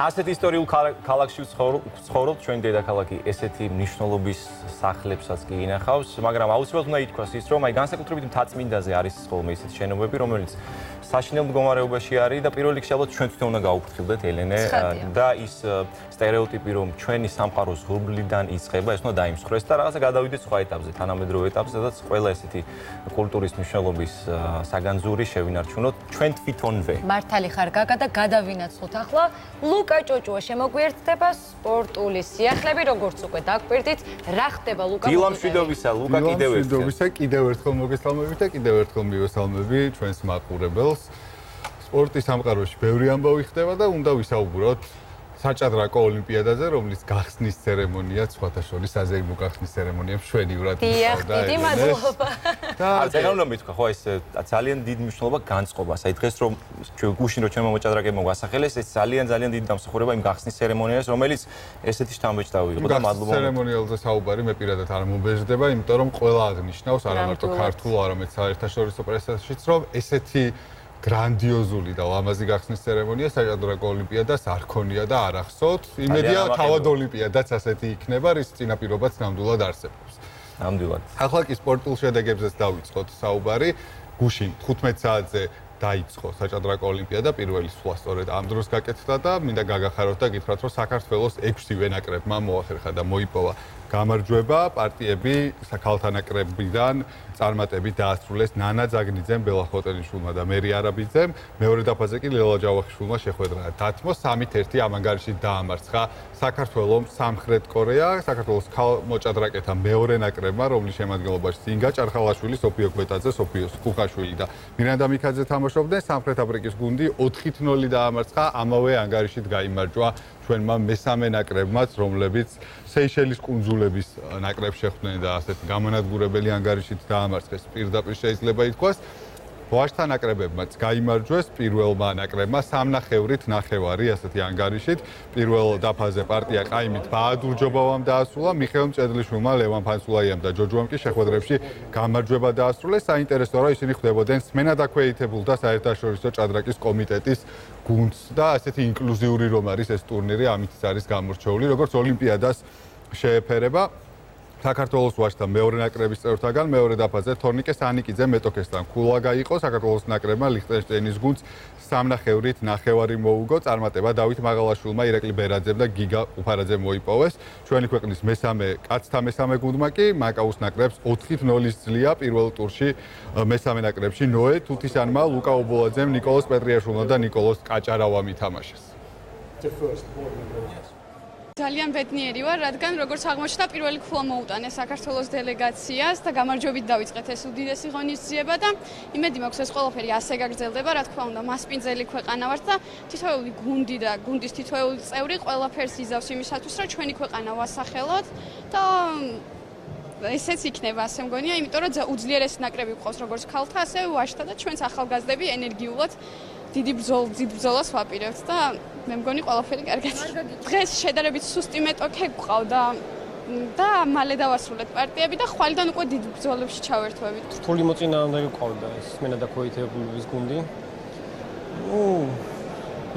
A: ასეთ ისტორიულ ქალაქში ვცხოვრობთ, ჩვენი დედაქალაქი ესეთი მნიშვნელობის სახლებსაც კი ინახავს, მაგრამ აუცილებლად უნდა ითქვას ის, რომ აი განსაკუთრებით მთაწმინდაზე არის ხოლმე ისეთი შენობები, რომელიც საშინელ მდგომარეობაში არის და პირველ რიგში ალბათ ჩვენ თვითონ უნდა გაუფრთხილდეთ ელენე და ის სტერეოტიპი, რომ ჩვენი სამყარო ზღურბლიდან იწყება, ეს უნდა დაიმსხვრეს და რაღაცა გადავიდეთ სხვა ეტაპზე, თანამედროვე ეტაპზე, სადაც ყველა ესეთი კულტურის მნიშვნელობის საგანძური შევინარჩუნოთ ჩვენ თვითონვე.
B: მართალი ხარ გაგა და გადავინაცვლოთ ახლა ლუკა ჭოჭუა შემოგვიერთდება სპორტული სიახლეები, როგორც უკვე დაგვირდით, რა ხდება ლუკა?
A: დილამშვიდობისა, ლუკა კიდევ ერთხელ.
D: დილამშვიდობისა, კიდევ ერთხელ მოგესალმებით და კიდევ ერთხელ მივესალმები ჩვენს მაყურებელს. სპორტის სამყაროში ბევრი ამბავი ხდება და უნდა ვისაუბროთ საჭადრაკო ოლიმპიადაზე, რომლის გახსნის ცერემონია, სხვათა შორის საზეიმო გახსნის ცერემონია მშვენივრად
B: ისავდა. დიდი მადლობა.
A: და უნდა მითქვა, ხო ეს ძალიან დიდი მნიშვნელობა განწყობას. აი დღეს რომ გუშინ რო ჩემო მოჭადრაკეებმა გვასახელეს, ეს ძალიან დიდი დამსახურება იმ გახსნის ცერემონიას, რომელიც ესეთი შთამბეჭდავი იყო და მადლობა. ცერემონიალზე საუბარი მე პირადად არ მომბეჭდება, იმიტომ რომ ყველა აღნიშნავს, არა მარტო ქართულ, არამედ საერთაშორისო პრესაშიც, რომ ესეთი გრანდიოზული და ლამაზი გახსნის ცერემონია საჭადრაკო ოლიმპიადას არ ქონია და არ ახსოვთ. იმედია თავად ოლიმპიადაც ასეთი იქნება, რის წინაპირობაც ნამდვილად არსებობს. ნამდვილად.
D: ახლა კი სპორტულ შედეგებზეც დავიწყოთ საუბარი. გუშინ 15 საათზე დაიწყო საჭადრაკო ოლიმპიადა, პირველი სვლა სწორედ ამ დროს გაკეთდა და მინდა გაგახაროთ და გითხრათ, რომ საქართველოს 6-ვე ნაკრებმა მოახერხა და მოიპოვა გამარჯვება. პარტიები საქალთა ნაკრებიდან წარმატებით დაასრულეს ნანა ზაგნიძემ, ბელა ხოტენიშვილმა და მერი არაბიძემ. მეორე დაფაზე კი ლელა ჯავახიშვილმა შეხვედრა დათმო 3-1 ამ ანგარიშით დაამარცხა საქართველოს სამხრეთ კორეა. საქართველოს მოჭადრაკეთა მეორე ნაკრებმა, რომლის შემადგენლობაში სინგა ჭარხალაშვილი, სოფიო კვეტაძე, სოფიო კუხაშვილი და მირანდა მიქაძე თამაშობდნენ. სამხრეთ აფრიკის გუნდი 4-0 დაამარცხა, ამავე ანგარიშით გაიმარჯვა ჩვენმა მესამე ნაკრებმაც, რომლებიც სეიშელის კუნძულების ნაკრებს შეხვდნენ და ასეთი გამანადგურებელი ანგარიშით დაამარცხეს. პირდაპირ შეიძლება ითქვას, ვაჟთა ნაკრებებმაც გაიმარჯვეს, პირველმა ნაკრებმა 3-9 ასეთი ანგარიშით. პირველ დაფაზე პარტია ყაიმით ბაადურ ჯობავამ დაასრულა, მიხეილ მჭედლიშვილმა, ლევან ფანსულაიამ და ჯოჯუამ კი შეხვედრებში გამარჯვება დაასრულეს. საინტერესოა, რომ ისინი ხვდებოდნენ სმენად აქვეითებულ და საერთაშორისო ჭადრაკის კომიტეტის გუნდს და ასეთი ინკლუზიური რომ არის ეს ტურნირი, ამით არის გამორჩეული, როგორც ოლიმპიადას შეეფერება. საქართველოს ვაჟთა მეორე ნაკრების წევრთაგან მეორე დაფაზე თორნიკე სანიკიძე მეტოქესთან ქულაგა იყო. საქართველოს ნაკრებმა ლიხტენშტეინის გუნდს 3-9 მოუგო. წარმატება დავით მაღალაშვილმა, ირაკლი ბერაძემ და გიგა უფარაძემ მოიპოვეს. ჩვენი ქვეყნის კაცთა მესამე გუნდმა კი მაკაუს ნაკრებს 4-0 ძლია. პირველ ტურში მესამე ნაკრებში ნოე თუთისანმა, ლუკა ობოლაძემ, ნიკოლოზ პეტრიაშვილმა და ნიკოლოზ კაჭარავამ ითამაშეს.
E: ძალიან ბედნიერი ვარ, რადგან როგორც აღმოჩნდა, პირველი ქულა მოუტანეს საქართველოს დელეგაციას და გამარჯვებით დავიწყეთ ეს უდიდესი ღონისძიება და იმედი მაქვს ეს ყველაფერი ასე გაგრძელდება, რა თქმა უნდა, მასპინძელი ქვეყანა ვართ და თითოეული გუნდი და გუნდის თითოეული წევრი ყველაფერს იზავს იმისათვის, რომ ჩვენი ქვეყანა ვასახელოთ და ესეც იქნება, ასე მგონია, იმიტომ რომ უძლიერესი ნაკრები გვყავს როგორც ქალთა, ასევე ვაჟთა და ჩვენც ახალგაზრდები ენერგიულად დიდი ბრძოლას ვაპირებთ და მე მგონი ყველაფერი კარგად. დღეს შედარებით სუსტი მეტოქე გვყავდა და მალე დავასრულეთ პარტიები და ხვალიდან უკვე დიდ ბრძოლებში ჩავერთვებით.
F: რთული მოწინააღმდეგე გვყავდა ეს სმენად აქვეითებულის გუნდი.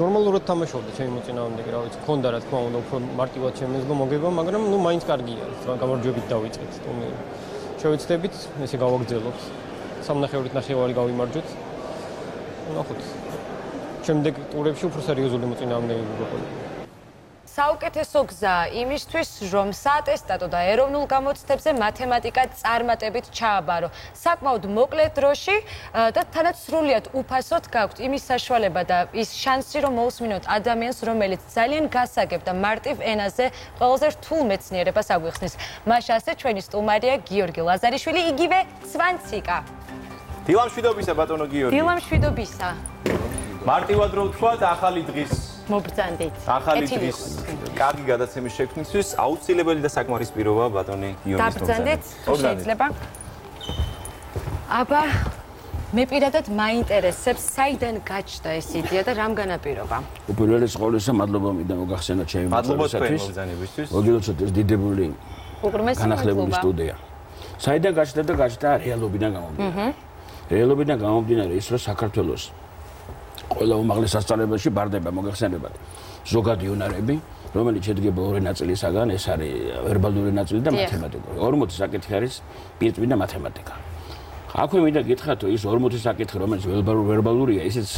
F: ნორმალურად თამაშობდა ჩემი მოწინააღმდეგე, რა ვიცი, მქონდა რა თქმა უნდა უფრო მარტივად შემეძლო მოგება, მაგრამ მაინც კარგია, რა გამარჯვებით დავიწყეთ ტურნირი. შევეცდებით, ესე გავაგრძელოთ. 3-9 გავიმარჯვეთ. ნახოთ. შემდეგ ტურებში უფრო სერიოზული მოწინააღმდეგეები გვეყოლა.
B: საუკეთესო გზა იმისთვის, რომ საატესტატო და ეროვნულ გამოცდებზე მათემატიკა წარმატებით ჩააბარო. საკმაოდ მოკლე დროში და თანაც სრულიად უფასოდ გაქვთ იმის საშუალება და ის შანსი, რომ მოусმინოთ ადამიანს, რომელიც ძალიან გასაგებ და მარტივ ენაზე ყველაზე რთულ მეცნიერებას აგვიხსნის. მაშ ასე ჩვენი სტუმარია გიორგი ლაზარიშვილი, იგივე ცვანციკა.
A: დილამშვიდობისა ბატონო გიორგი.
B: დილამშვიდობისა.
A: მარტივად რო ვთქვათ, ახალი დღის
B: მობრძანდით.
A: ახალი დღის კარგი გადაცემის შექმნისთვის აუცილებელი და საკმარის პირობა ბატონი გიორგის
B: მობრძანდით. შეიძლება. აბა მე პირადად მაინტერესებს, საიდან გაჩნდა ეს იდეა და რამ განაპირობა?
N: უპირველეს ყოვლისა მადლობა მინდა მოგახსენოთ ჩემი
A: მოგზაურობისთვის.
N: მოგილოცოთ ეს დიდებული განახლებული სტუდია. საიდან გაჩნდა და გაჩნდა რეალობიდან გამომდინარე. რეალობიდან გამომდინარე ის, რომ საქართველოს ყველა უმაღლეს სასწავლებელში ბარდება მოგახსენებათ ზოგადი უნარები, რომელიც შედგება ორი ნაწილისაგან, ეს არის ვერბალური ნაწილი და მათემატიკური. 40 საკითხი არის პირწმინდა მათემატიკა. აქვე მინდა გითხრათ, ის 40 საკითხი, რომელიც ვერბალურია, ისიც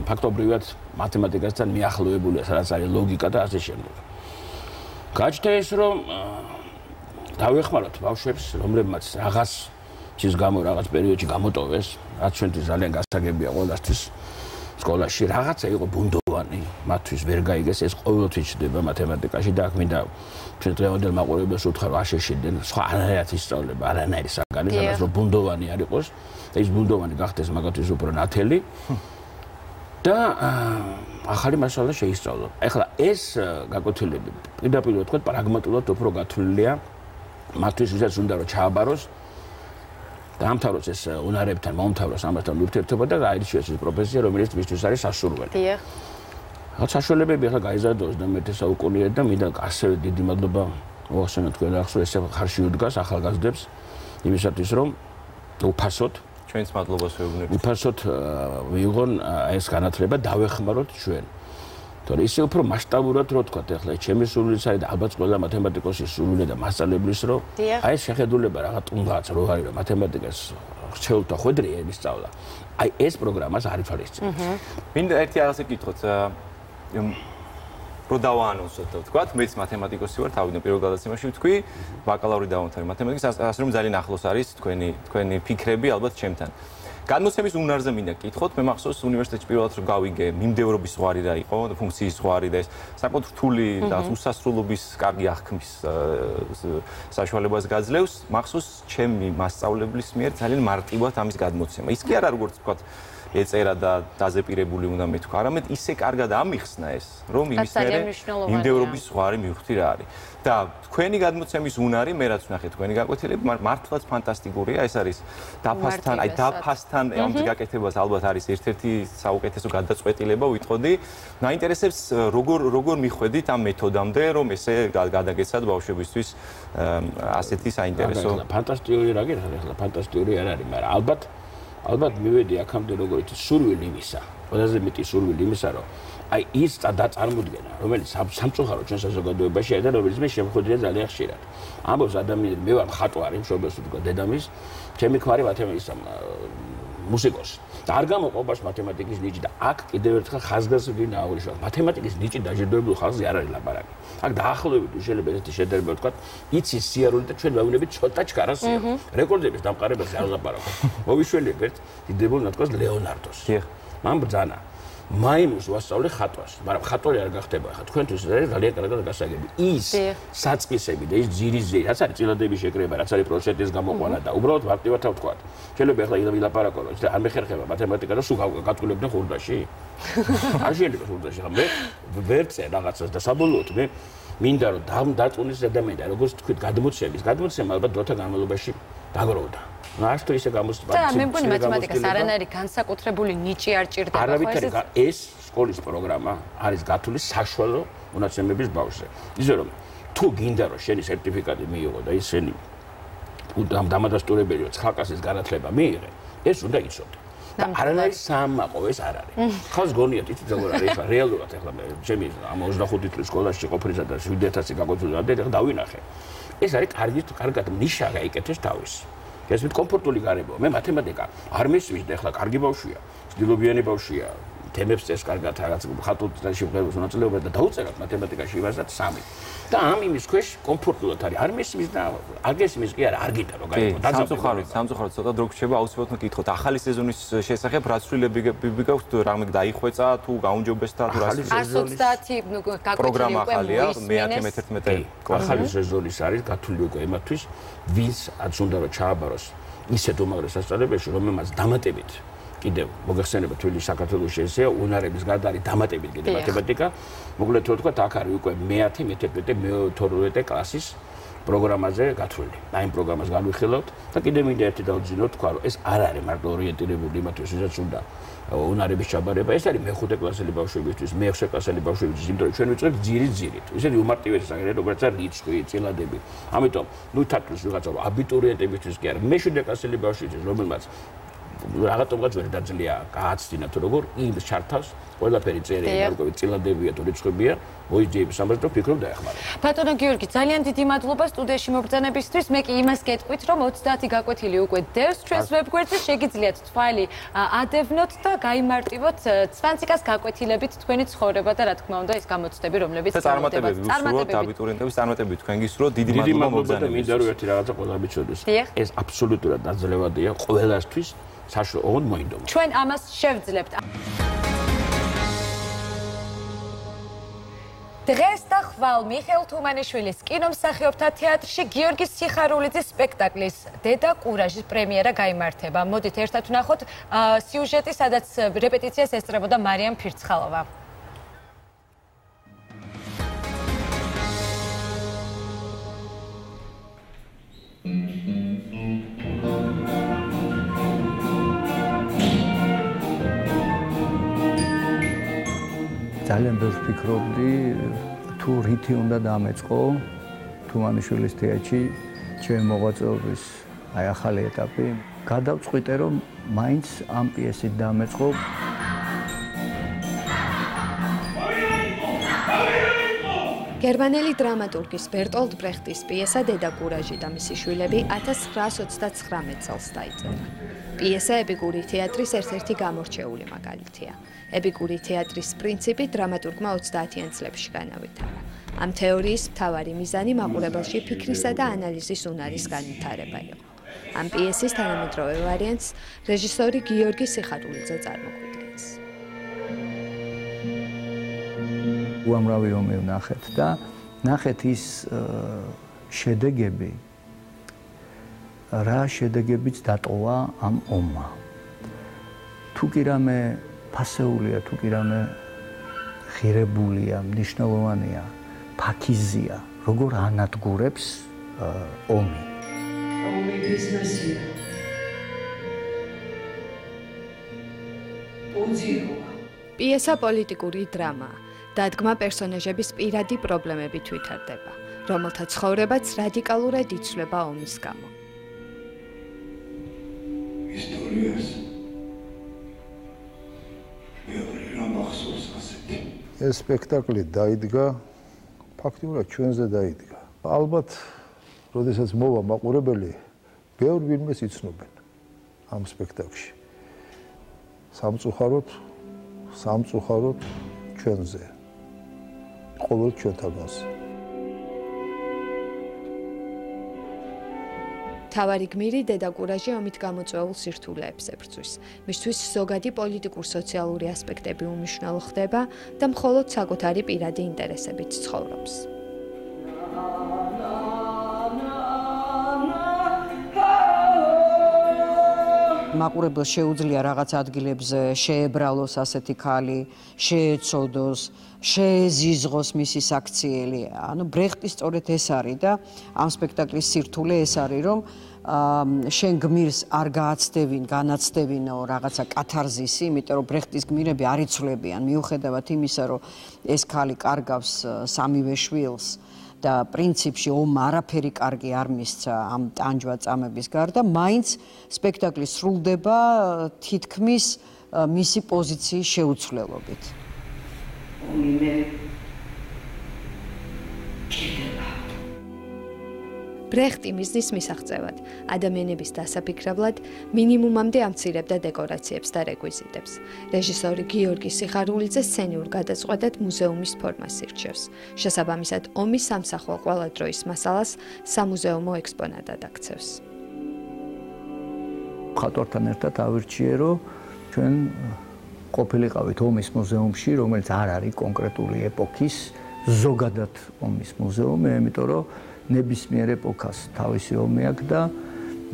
N: ფაქტობრივად მათემატიკასთან მიახლოებულია, სადაც არის ლოგიკა და ასე შემდეგ. გაჩნდა ეს, რომ დავეხმაროთ ბავშვებს, რომლებმაც რაღაც ის გამო რაღაც პერიოდში გამოტოვეს, რაც ჩვენთვის ძალიან გასაგებია ყველასთვის სკოლაში რაღაცა იყო ბუნდოვანი, მათთვის ვერ გაიგეს, ეს ყოველთვის ჩნდება მათემატიკაში და აქ მინდა ჩვენ დღევანდელ მაყურებელს უთხრა რომ აშეშიდნენ სხვა არაერთი სწავლება, არანაირი საგანი, სადაც რომ ბუნდოვანი არ იყოს და ის ბუნდოვანი გახდეს მაგათთვის უფრო ნათელი და ახალი მასალა შეისწავლონ. ეხლა ეს გაკვეთილები პირდაპირ ვთქვათ, პრაგმატულად უფრო გათვლილია მათთვის, ვისაც უნდა რომ ჩააბაროს დაამთავროს ეს უნარებთან, მომთავროს ამასთან ურთიერთობა და გაირჩიოს ეს პროფესია, რომელიც მისთვის არის სასურველი. დიახ. საშუალებები ახლა გაიზარდოს და მე საუკუნეა და მინდა ასევე დიდი მადლობა მოახსენოთ თქვენ ახსოვს ეს ხარში უდგას ახალგაზრდებს იმისათვის რომ უფასოდ
A: ჩვენც მადლობას ვეუბნებთ.
N: უფასოდ მიიღონ ეს განათლება დავეხმაროთ ჩვენ. თორე ისე უფრო მასშტაბურად რო თქვა ახლა ჩემი სურვილიც არის და ალბათ ყველა მათემატიკოსის სურვილი და მასწავლeblis რო აი ეს შეხედულება რაღაც ტუნდაც რო არის რომ მათემატიკას რჩეულთა ხვედრია ის სწავლა. აი ეს პროგრამას არ ითვალისწინებს.
A: მინდა ერთი რაღაცა გითხოთ რო დავაანონსოთ და ვთქვათ, მეც მათემატიკოსი ვარ, თავიდან პირველ გადაცემაში ვთქვი, ბაკალავრი დავამთავრე მათემატიკის, ასე რომ ძალიან ახლოს არის თქვენი ფიქრები ალბათ ჩემთან. გადმოცემის უნარზე მინდა გკითხოთ, მე მახსოვს უნივერსიტეტში პირველად რომ გავიგე, მიმდევრობის ზღვარი რა იყო, ფუნქციის ზღვარი და ეს საკმაოდ რთული და უსასრულობის კარგი აღქმის საშუალებას გაძლევს, მახსოვს ჩემი მასწავლებლის მიერ ძალიან მარტივად ამის გადმოცემა. ის კი არა როგორც ვთქვათ, ეწერა და დაზეპირებული უნდა მეთქვა, არამედ ისე კარგად ამიხსნა ეს, რომ იმის მერე მიმდევრობის ზღვარი მივხვდი რა არის. და თქვენი გადმოცემის უნარი, მე რაც ვნახე თქვენი გაკვეთილები, მართლაც ფანტასტიკურია, ეს არის დაფასთან, აი დაფასთან ამის გაკეთებას ალბათ არის ერთ-ერთი საუკეთესო გადაწყვეტილება ვიტყოდი. მაინტერესებს როგორ მიხვედით ამ მეთოდამდე, რომ ესე გადაგეცათ ბავშვებისთვის ასეთი საინტერესო.
N: ფანტასტიკური რა გითხარ, ახლა ფანტასტიკური არ არის, მაგრამ ალბათ მივედი აქამდე როგორც სურვილი იმისა, ყველაზე მეტი სურვილი იმისა, რომ აი ის დაწარმოდგენა, რომელიც სამწუხაროდ ჩვენ საზოგადოებაში და რომელიც მე შემოხვედრია ძალიან ხშირად. ამბობს ადამიანები, მე ვარ მხატვარი, მშობელს ვთქვა დედამის, ჩემი ქმარი მათემატიკის მუსიკოსი. და არ გამოყოფას მათემატიკის ნიჭი და აქ კიდევ ერთხელ ხაზგასმული აუნიშნავს. მათემატიკის ნიჭი დაჟინებულ ხალხზე არ არის ლაპარაკი. აქ დაახლოებით შეიძლება ესეთი შედარება ვთქვა, იცის სიარული და ჩვენ ვავნებით ცოტა ჩქარასია. რეკორდების დამყარებაზე არ ლაპარაკობ. მოვიშველებთ დიდებულ ნათქვამს ლეონარდოს. მან ბრძანა მაიმუნს ვასწავლე ხატვას, მაგრამ ხატვარი არ გახდება. ახლა თქვენთვის ეს ძალიან კარგად გასაგები. ის საწყისები და ის ძირიზე, რაც არის წილადების შეკრება, რაც არის პროცესის გამოყვანა და უბრალოდ მარტივად ვთქვათ. შეიძლება ახლა ილაპარაკო, რომ არ მეხერხება მათემატიკა და სულ გაწყვილებდნენ ხურდაში. არ შეიძლება ხურდაში, ხა მე ვერ წე რაღაცას და საბოლოოდ მე მინდა რომ დაწუნის ადამიანი და როგორც თქვით გადმოცემა ალბათ დროთა განმავლობაში დაგროვდა. ნაშტო ისე გამოსწვა.
B: და მე მგონი მათემატიკას არანაირი განსაკუთრებული ნიჭი არ ჭირდება.
N: არავითარი ეს სკოლის პროგრამა არის გათვლილი საშუალო მონაცემების ბავშვზე. ისე რომ თუ გინდა რომ შენი სერტიფიკატი მიიღო და ისინი დამადასტურებელია 9 კლასის განათლება მიიღე, ეს უნდა იცოდე. და არანაირი საამაყო ეს არ არის. ხალხს გონიათ იცით როგორ არის ახლა რეალურად ახლა მე ჩემი 25 წლის სკოლაში ყოფნისა და 7000 გაკვეთილი და დავინახე. ეს არის კარგად ნიშა გაიკეთეს თავის. გესმით კომფორტული გარემოა. მე მათემატიკა არ მისვისდი, ახლა კარგი ბავშვია, ცდილობიანი ბავშვია, თემებს წეს კარგად რაღაც ხატულობაში მღეროს მონაწილეობა და დაუწეროთ მათემატიკაში იმასაც 3. და ამ იმის ქვეშ კომფორტულად არის. არ მესმის და აგესმის კი არა, არ გინდა რომ გაიგო.
A: სამწუხაროდ ცოტა დრო გრჩება, აუცილებლად მეკითხოთ. ახალი სეზონის შესახებ რა ცვლილებები გაქვს, თუ რამე დაიხვეწა, თუ გაუნჯობესდა, თუ რა
B: 130
A: პროგრამა ახალია, მე-11 კლასი.
N: ახალი სეზონის არის გათვლილი უკვე იმათვის, ვინც უნდა რომ ჩააბაროს ისეთ უმაღლეს სასწავლებელში, რომელმაც დამატებით კიდევ მოგეხსენება თვილი საქართველოს შეესია უნარების გარდა არის დამატებით კიდევ მათემატიკა. მოკლედ რო თქვა, აქ არის უკვე მე-10, მე-11, მე-12 კლასის პროგრამაზე გათვლილი. აი ამ პროგრამას განვიხილავთ და კიდევ მინდა ერთი დავძინოთ, თქვა რომ ეს არ არის მარტო ორიენტირებული იმათვის, ვისაც უნდა უნარების ჩაბარება, ეს არის მე-5 კლასელი ბავშვებისთვის, მე-6 კლასელი ბავშვებისთვის, იმიტომ რომ ჩვენ ვიწყებთ ძირით. ისეთი უმარტივესი საკითხები, როგორც არის რიცხვი, წილადები. ამიტომ, თათოს ვიღაცა აბიტურიენტებისთვის კი არა, მე-7 კლასელი ბავშვებისთვის, რომელმაც რაღაცომაც ვერ დაძლია გააცდინა თუ როგორ იმ ჩართავს ყველაფერი წერია, როგორ წილადებია თუ რიცხვებია, მოიძიებს ამას და ფიქრობ დაეხმარება.
B: ბატონო გიორგი, ძალიან დიდი მადლობა სტუდიაში მობრძანებისთვის. მე კი იმას გეტყვით, რომ 30 გაკვეთილი უკვე დევს ჩვენს ვებგვერდზე, შეგიძლიათ თვალი ადევნოთ და გაიმარტივოთ ცვანციკას გაკვეთილებით თქვენი ცხოვრება და რა თქმა უნდა ის გამოცდები, რომლებიც
A: წარმატებები უსურვოთ აბიტურიენტების წარმატებები თქვენ გისურვოთ. დიდი მადლობა მობრძანებისთვის.
N: მინდა რომ ერთი რაღაცა ყველა მიცოდოს. ეს აბსოლუტურად დაძლევადია ყველასთვის. საშუალოდ მოინდომა.
B: ჩვენ ამას შევძლებთ. დღეს და ხვალ მიხეილ თუმანიშვილის კინომსახიობთა თეატრში გიორგი სიხარულიძის სპექტაკლის დედა კურაჟის პრემიერა გაიმართება. მოდით ერთად ვნახოთ სიუჟეტი, სადაც რეპეტიციას ესწრებოდა მარიამ ფირცხალოვა.
O: ძალიან ბევრს ვფიქრობდი, თუ რითი უნდა დამეწყო თუმანიშვილის თეატრში ჩემი მოღვაწეობის აი ახალი ეტაპი. გადავწყვიტე, რომ მაინც ამ პიესით დამეწყო.
P: გერმანელი დრამატურგის ბერტოლდ ბრეხტის პიესა დედა კურაჟი და მისი შვილები 1929 წელს დაიწერა. პიესა ეპიკური თეატრის ერთ-ერთი გამორჩეული მაგალითია. ეპიკური თეატრის პრინციპი დრამატურგმა 30-იან წლებში განავითარა. ამ თეორიის მთავარი მიზანი მაყურებელში ფიქრისა და ანალიზის უნარის განვითარება იყო. ამ პიესის თანამედროვე ვარიანტს რეჟისორი გიორგი სიხარულიძე წარმოგვიდგენს.
O: უამრავი ომი ვნახეთ და ნახეთ ის შედეგები, რა შედეგებიც დატოვა ამ ომმა. თუ კი რამე ფასეულია, თუ კი რამე ღირებულია, მნიშვნელოვანია, ფაქიზია, როგორ ანადგურებს ომი.
Q: ომი ბიზნესია.
P: პიესა პოლიტიკური დრამაა. დადგმა პერსონაჟების პირადი პრობლემებით ვითარდება, რომელთა ცხოვრებაც რადიკალურად იცვლება ომის გამო.
Q: ისტორიას ბევრი რამ ახსოვს ასეთი.
R: ეს სპექტაკლი დაიდგა, ფაქტიურად ჩვენზე დაიდგა. ალბათ, როდესაც მოვა მაყურებელი, ბევრ ვინმეს იცნობენ ამ სპექტაკლში. სამწუხაროდ ჩვენზე. ყოველ ჩვენთანაც.
P: თავარი გმირი დედა კურაჟი ომით გამოწვეულ სირთულეებს ებრძვის. მისთვის ზოგადი პოლიტიკურ-სოციალური ასპექტები უმნიშვნელო ხდება და მხოლოდ საკუთარი პირადი ინტერესებით ცხოვრობს.
L: მაყურებელს შეუძლია რაღაც ადგილებზე შეებრალოს ასეთი ქალი, შეეცოდოს, შეეზიზღოს მისი საქციელი. ანუ ბრეხტი სწორედ ეს არის და ამ სპექტაკლის სირთულე ეს არის, რომ შენ გმირს არ განაცდებინო რაღაცა კათარზისი, იმიტომ რომ ბრეხტის გმირები არ იცვლებიან, მიუხედავად იმისა, რომ ეს ქალი კარგავს სამივე შვილს. და პრინციპში ომ არაფერი კარგი არ მისცა ამ ტანჯვა-წამების გარდა, მაინც სპექტაკლი სრულდება თითქმის მისი პოზიციის შეუცვლელობით.
P: ბრეხტი მიზნის მისაღწევად, ადამიანების დასაფიქრებლად მინიმუმამდე ამცირებდა დეკორაციებს და რეკვიზიტებს. რეჟისორი გიორგი სიხარულიძე სცენიურ გადაწყვეტად მუზეუმის ფორმას ირჩევს. შესაბამისად, ომის სამსახო ყველა დროის მასალას სამუზეუმო ექსპონატად აქცევს.
O: მხატვართან ერთად ავირჩიე, რომ ჩვენ ყოფილიყავით ომის მუზეუმში, რომელიც არ არის კონკრეტული ეპოქის, ზოგადად ომის მუზეუმი, იმიტომ რომ ნებისმიერ ეპოქას თავისი ომი აქვს და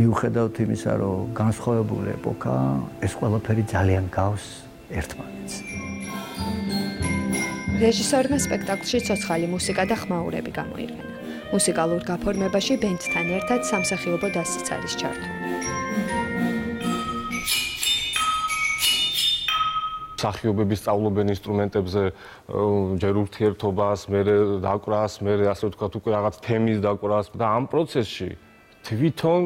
O: მიუხედავად იმისა, რომ განსხვავებული ეპოქა, ეს ყველაფერი ძალიან გავს ერთმანეთს.
P: რეჟისორმა სპექტაკლში ცოცხალი მუსიკა და ხმაურები გამოიყენა. მუსიკალურ გაფორმებაში ბენდთან ერთად სამსახიობო დასიც არის ჩართული.
S: მსახიობები სწავლობენ ინსტრუმენტებზე ჯერ ურთიერთობას, მერე დაკვრას, მერე ასე ვთქვათ, უკვე რაღაც თემის დაკვრას და ამ პროცესში თვითონ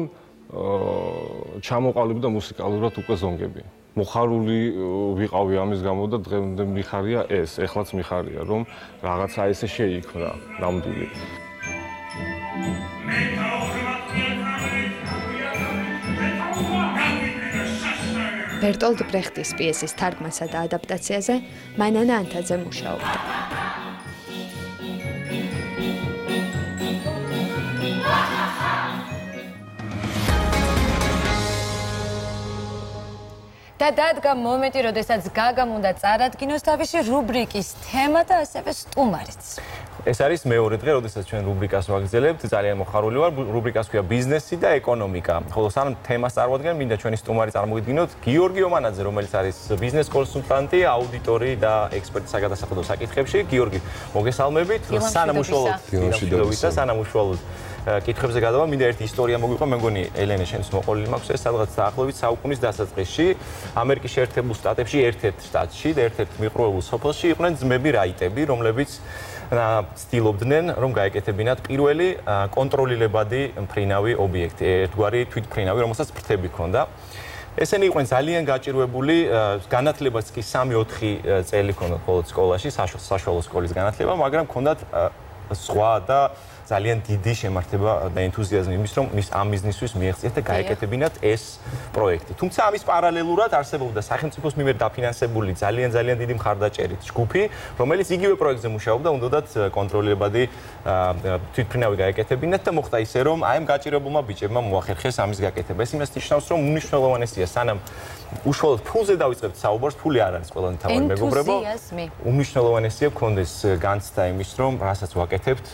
S: ჩამოყალიბდა მუსიკალურად უკვე ზონგები. მოხარული ვიყავი ამის გამო და დღემდე მიხარია ეს, ეხლაც მიხარია, რომ რაღაცა ესე შეიქმნა ნამდვილი.
P: ბერტოლდ ბრეხტის პიესის თარგმანსა და ადაპტაციაზე მანანა ანთაძე მუშაობდა. და დადგა მომენტი, როდესაც გაგამ უნდა წარადგინოს თავისი რუბრიკის თემა და ასევე სტუმარიც.
A: ეს არის მეორე დღე, როდესაც ჩვენ რუბრიკას ვაგრძელებთ. ძალიან მოხარული ვარ. რუბრიკას ქვია ბიზნესი და ეკონომიკა. ხოლო სანამ თემას წარვადგენ, მინდა ჩვენი სტუმარი წარმოგიდგინოთ გიორგი ომანაძე, რომელიც არის ბიზნეს კონსულტანტი, აუდიტორი და ექსპერტი საგადასახადო საკითხებში. გიორგი, მოგესალმებით. სანამ უშუალოდ კითხვებზე გადავა, მინდა ერთი ისტორია მოგვიყვა, მე მგონი ელენე შენს მოყოლილი მაქვს ეს სადღაც დაახლოებით საუკუნის დასაწყისში ამერიკის შეერთებულ შტატებში ერთ-ერთ შტატში და ერთ-ერთ მიყრუებულ სოფელში იყვნენ ძმები რაიტები, რომლებიც ცდილობდნენ, რომ გაეკეთებინათ პირველი კონტროლილებადი მფრინავი ობიექტი, ერთგვარი თვითმფრინავი, რომელსაც ფრთები ჰქონდა. ესენი იყვნენ ძალიან გაჭირვებული, განათლებაც კი 3-4 წელი ჰქონდათ მხოლოდ სკოლაში, საშუალო სკოლის განათლება, მაგრამ ჰქონდათ სხვა და ძალიან დიდი შემართება და ენთუზიაზმი იმის, რომ ამ ბიზნესთვის მიეღწიათ და გაეკეთებინათ ეს პროექტი. თუმცა ამის პარალელურად არსებობდა სახელმწიფოს მიერ დაფინანსებული ძალიან დიდი მხარდაჭერით ჯგუფი, რომელიც იგივე პროექტზე მუშაობდა, უნდათ კონტროლილებადი თვითმფრინავი გაეკეთებინათ და მოხდა ისე, რომ აი ამ გაჭირებულმა ბიჭებმა მოახერხეს ამის გაკეთება. ეს იმას ნიშნავს, რომ უმნიშვნელოვანესია სანამ უშუალოდ ფულზე დავიწყებთ საუბარს, ფული არ არის ყველაზე მთავარი მეგობრებო. უმნიშვნელოვანესია გქონდეს განცდა იმის, რომ რასაც ვაკეთებთ,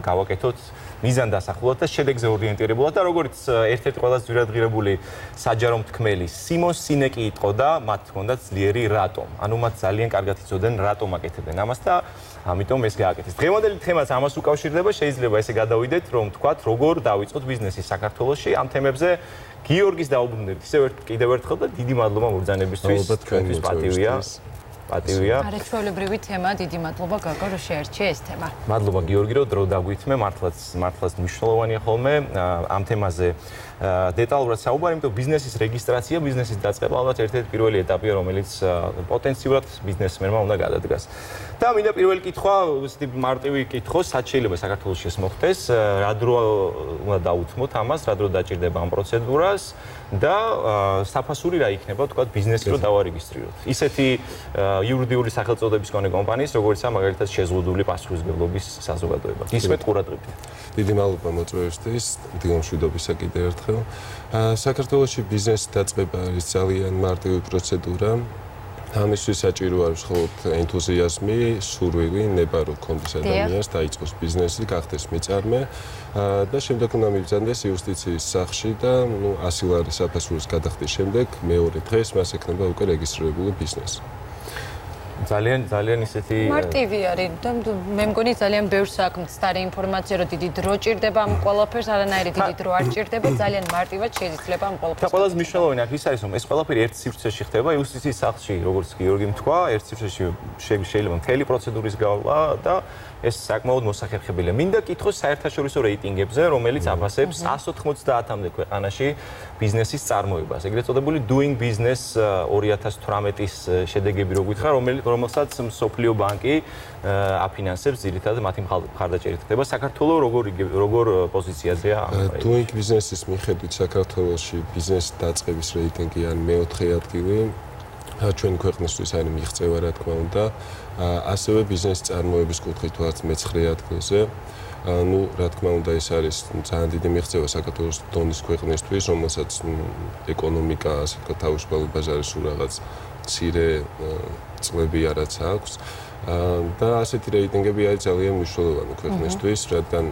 A: გავაკეთოთ მიზანდასახულად და შედეგზე ორიენტირებულად და როგორც ერთ-ერთი ყველაზე ძვირადღირებული საჯარო მთქმელი სიმონ სინეკი იტყოდა, მათ ჰქონდათ ძლიერი რატომ. ანუ მათ ძალიან კარგად იცოდნენ რატომ აკეთებენ ამას და ამიტომ ეს გააკეთეს. დღევანდელი თემაც ამას უკავშირდება, შეიძლება ესე გადავიდეთ, რომ თქვათ, როგორ დავიწყოთ ბიზნესი საქართველოში. ამ თემებზე გიორგის დაუბრუნდებით. ისევ კიდევ ერთხელ და დიდი მადლობა მობრძანებისთვის. ჩვენთვის პატივია.
B: არაჩვეულებრივი თემა, დიდი მადლობა გაგო, რომ შეერჩიე ეს თემა.
A: მადლობა გიორგი, რომ დრო დაგვითმე, მართლაც მნიშვნელოვანია ხოლმე ამ თემაზე დეტალურად საუბარი, იმიტომ ბიზნესის რეგისტრაცია, ბიზნესის დაწყება ალბათ ერთ-ერთი პირველი ეტაპია, რომელიც პოტენციურად ბიზნესმენმა უნდა გადადგას. და მინდა პირველი კითხვა, ისეთი მარტივი კითხო, სად შეიძლება საქართველოში ეს მოხდეს, რა დრო უნდა დაუთმოთ ამას, რა დრო დაჭირდება ამ პროცედურას და საფასური რა იქნება, თქვათ, ბიზნესი რო დავარეგისტრიროთ. ისეთი იურიდიული სახელწოდების მქონე კომპანიის, როგორიცაა მაგალითად შეზღუდული პასუხისმგებლობის საზოგადოება. ისმეთ ყურადღებით.
T: დიდი მადლობა მოწვევისთვის, დილომშვიდობისა კიდევ ერთხელ. საქართველოში ბიზნესის დაწყება არის ძალიან მარტივი პროცედურა. ამისთვის საჭირო არის მხოლოდ ენთუზიაზმი, სურვილი, ნება რომ გქონდეს ადამიანს, დაიწყოს ბიზნესი, გახდეს მიწარმე და შემდეგ უნდა მიბრძანდეს იუსტიციის სახლში და 100 ლარის საფასურის გადახდის შემდეგ მეორე დღეს მას ექნება უკვე რეგისტრირებული ბიზნესი.
A: ძალიან ისეთი
B: მარტივი არის და მე მგონი ძალიან ბევრს აქვს და ინფორმაცია რომ დიდი დრო ჭირდება ამ ყველაფერს, არანაირი დიდი დრო არ ჭირდება, ძალიან მარტივად შეიძლება ამ ყველაფერს.
A: და ყველაზე მნიშვნელოვანი აქ ის არის, რომ ეს ყველაფერი ერთ სივრცეში ხდება, იუსტიციის სახლში, როგორც გიორგიმ თქვა, ერთ სივრცეში შეიძლება მთელი პროცედურის გავლა და ეს საკმაოდ მოსახერხებელია. მინდა კითხოს საერთაშორისო რეიტინგებზე, რომელიც აფასებს 190-მდე ქვეყანაში ბიზნესის წარმოებას. ეგრეთ წოდებული Doing Business 2018-ის შედეგები რო გითხრა, რომელსაც მსოფლიო ბანკი აფინანსებს ძირითადად მათი მხარდაჭერით. ხდება საქართველოს როგორ პოზიციაზეა ამ
T: Doing Business-ის მიხედვით საქართველოში ბიზნეს დაწყების რეიტინგი ან მეოთხე ადგილი ჩვენი ქვეყნისთვის არის მიღწევა, რა თქმა უნდა. ასევე ბიზნეს წარმოების კუთხით ვართ მე-9 ადგილზე. ну, რა თქმა უნდა, ეს არის ძალიან დიდი მიღწევა საქართველოს დონის ქვეყნისთვის, რომელსაც ეკონომიკა, ასე ვთქვათ, დაუშვებელია არის სულ რაღაც მცირე წლები არაც აქვს. და ასეთი რეიტინგები არის ძალიან მნიშვნელოვანი ქვეყნისთვის, რადგან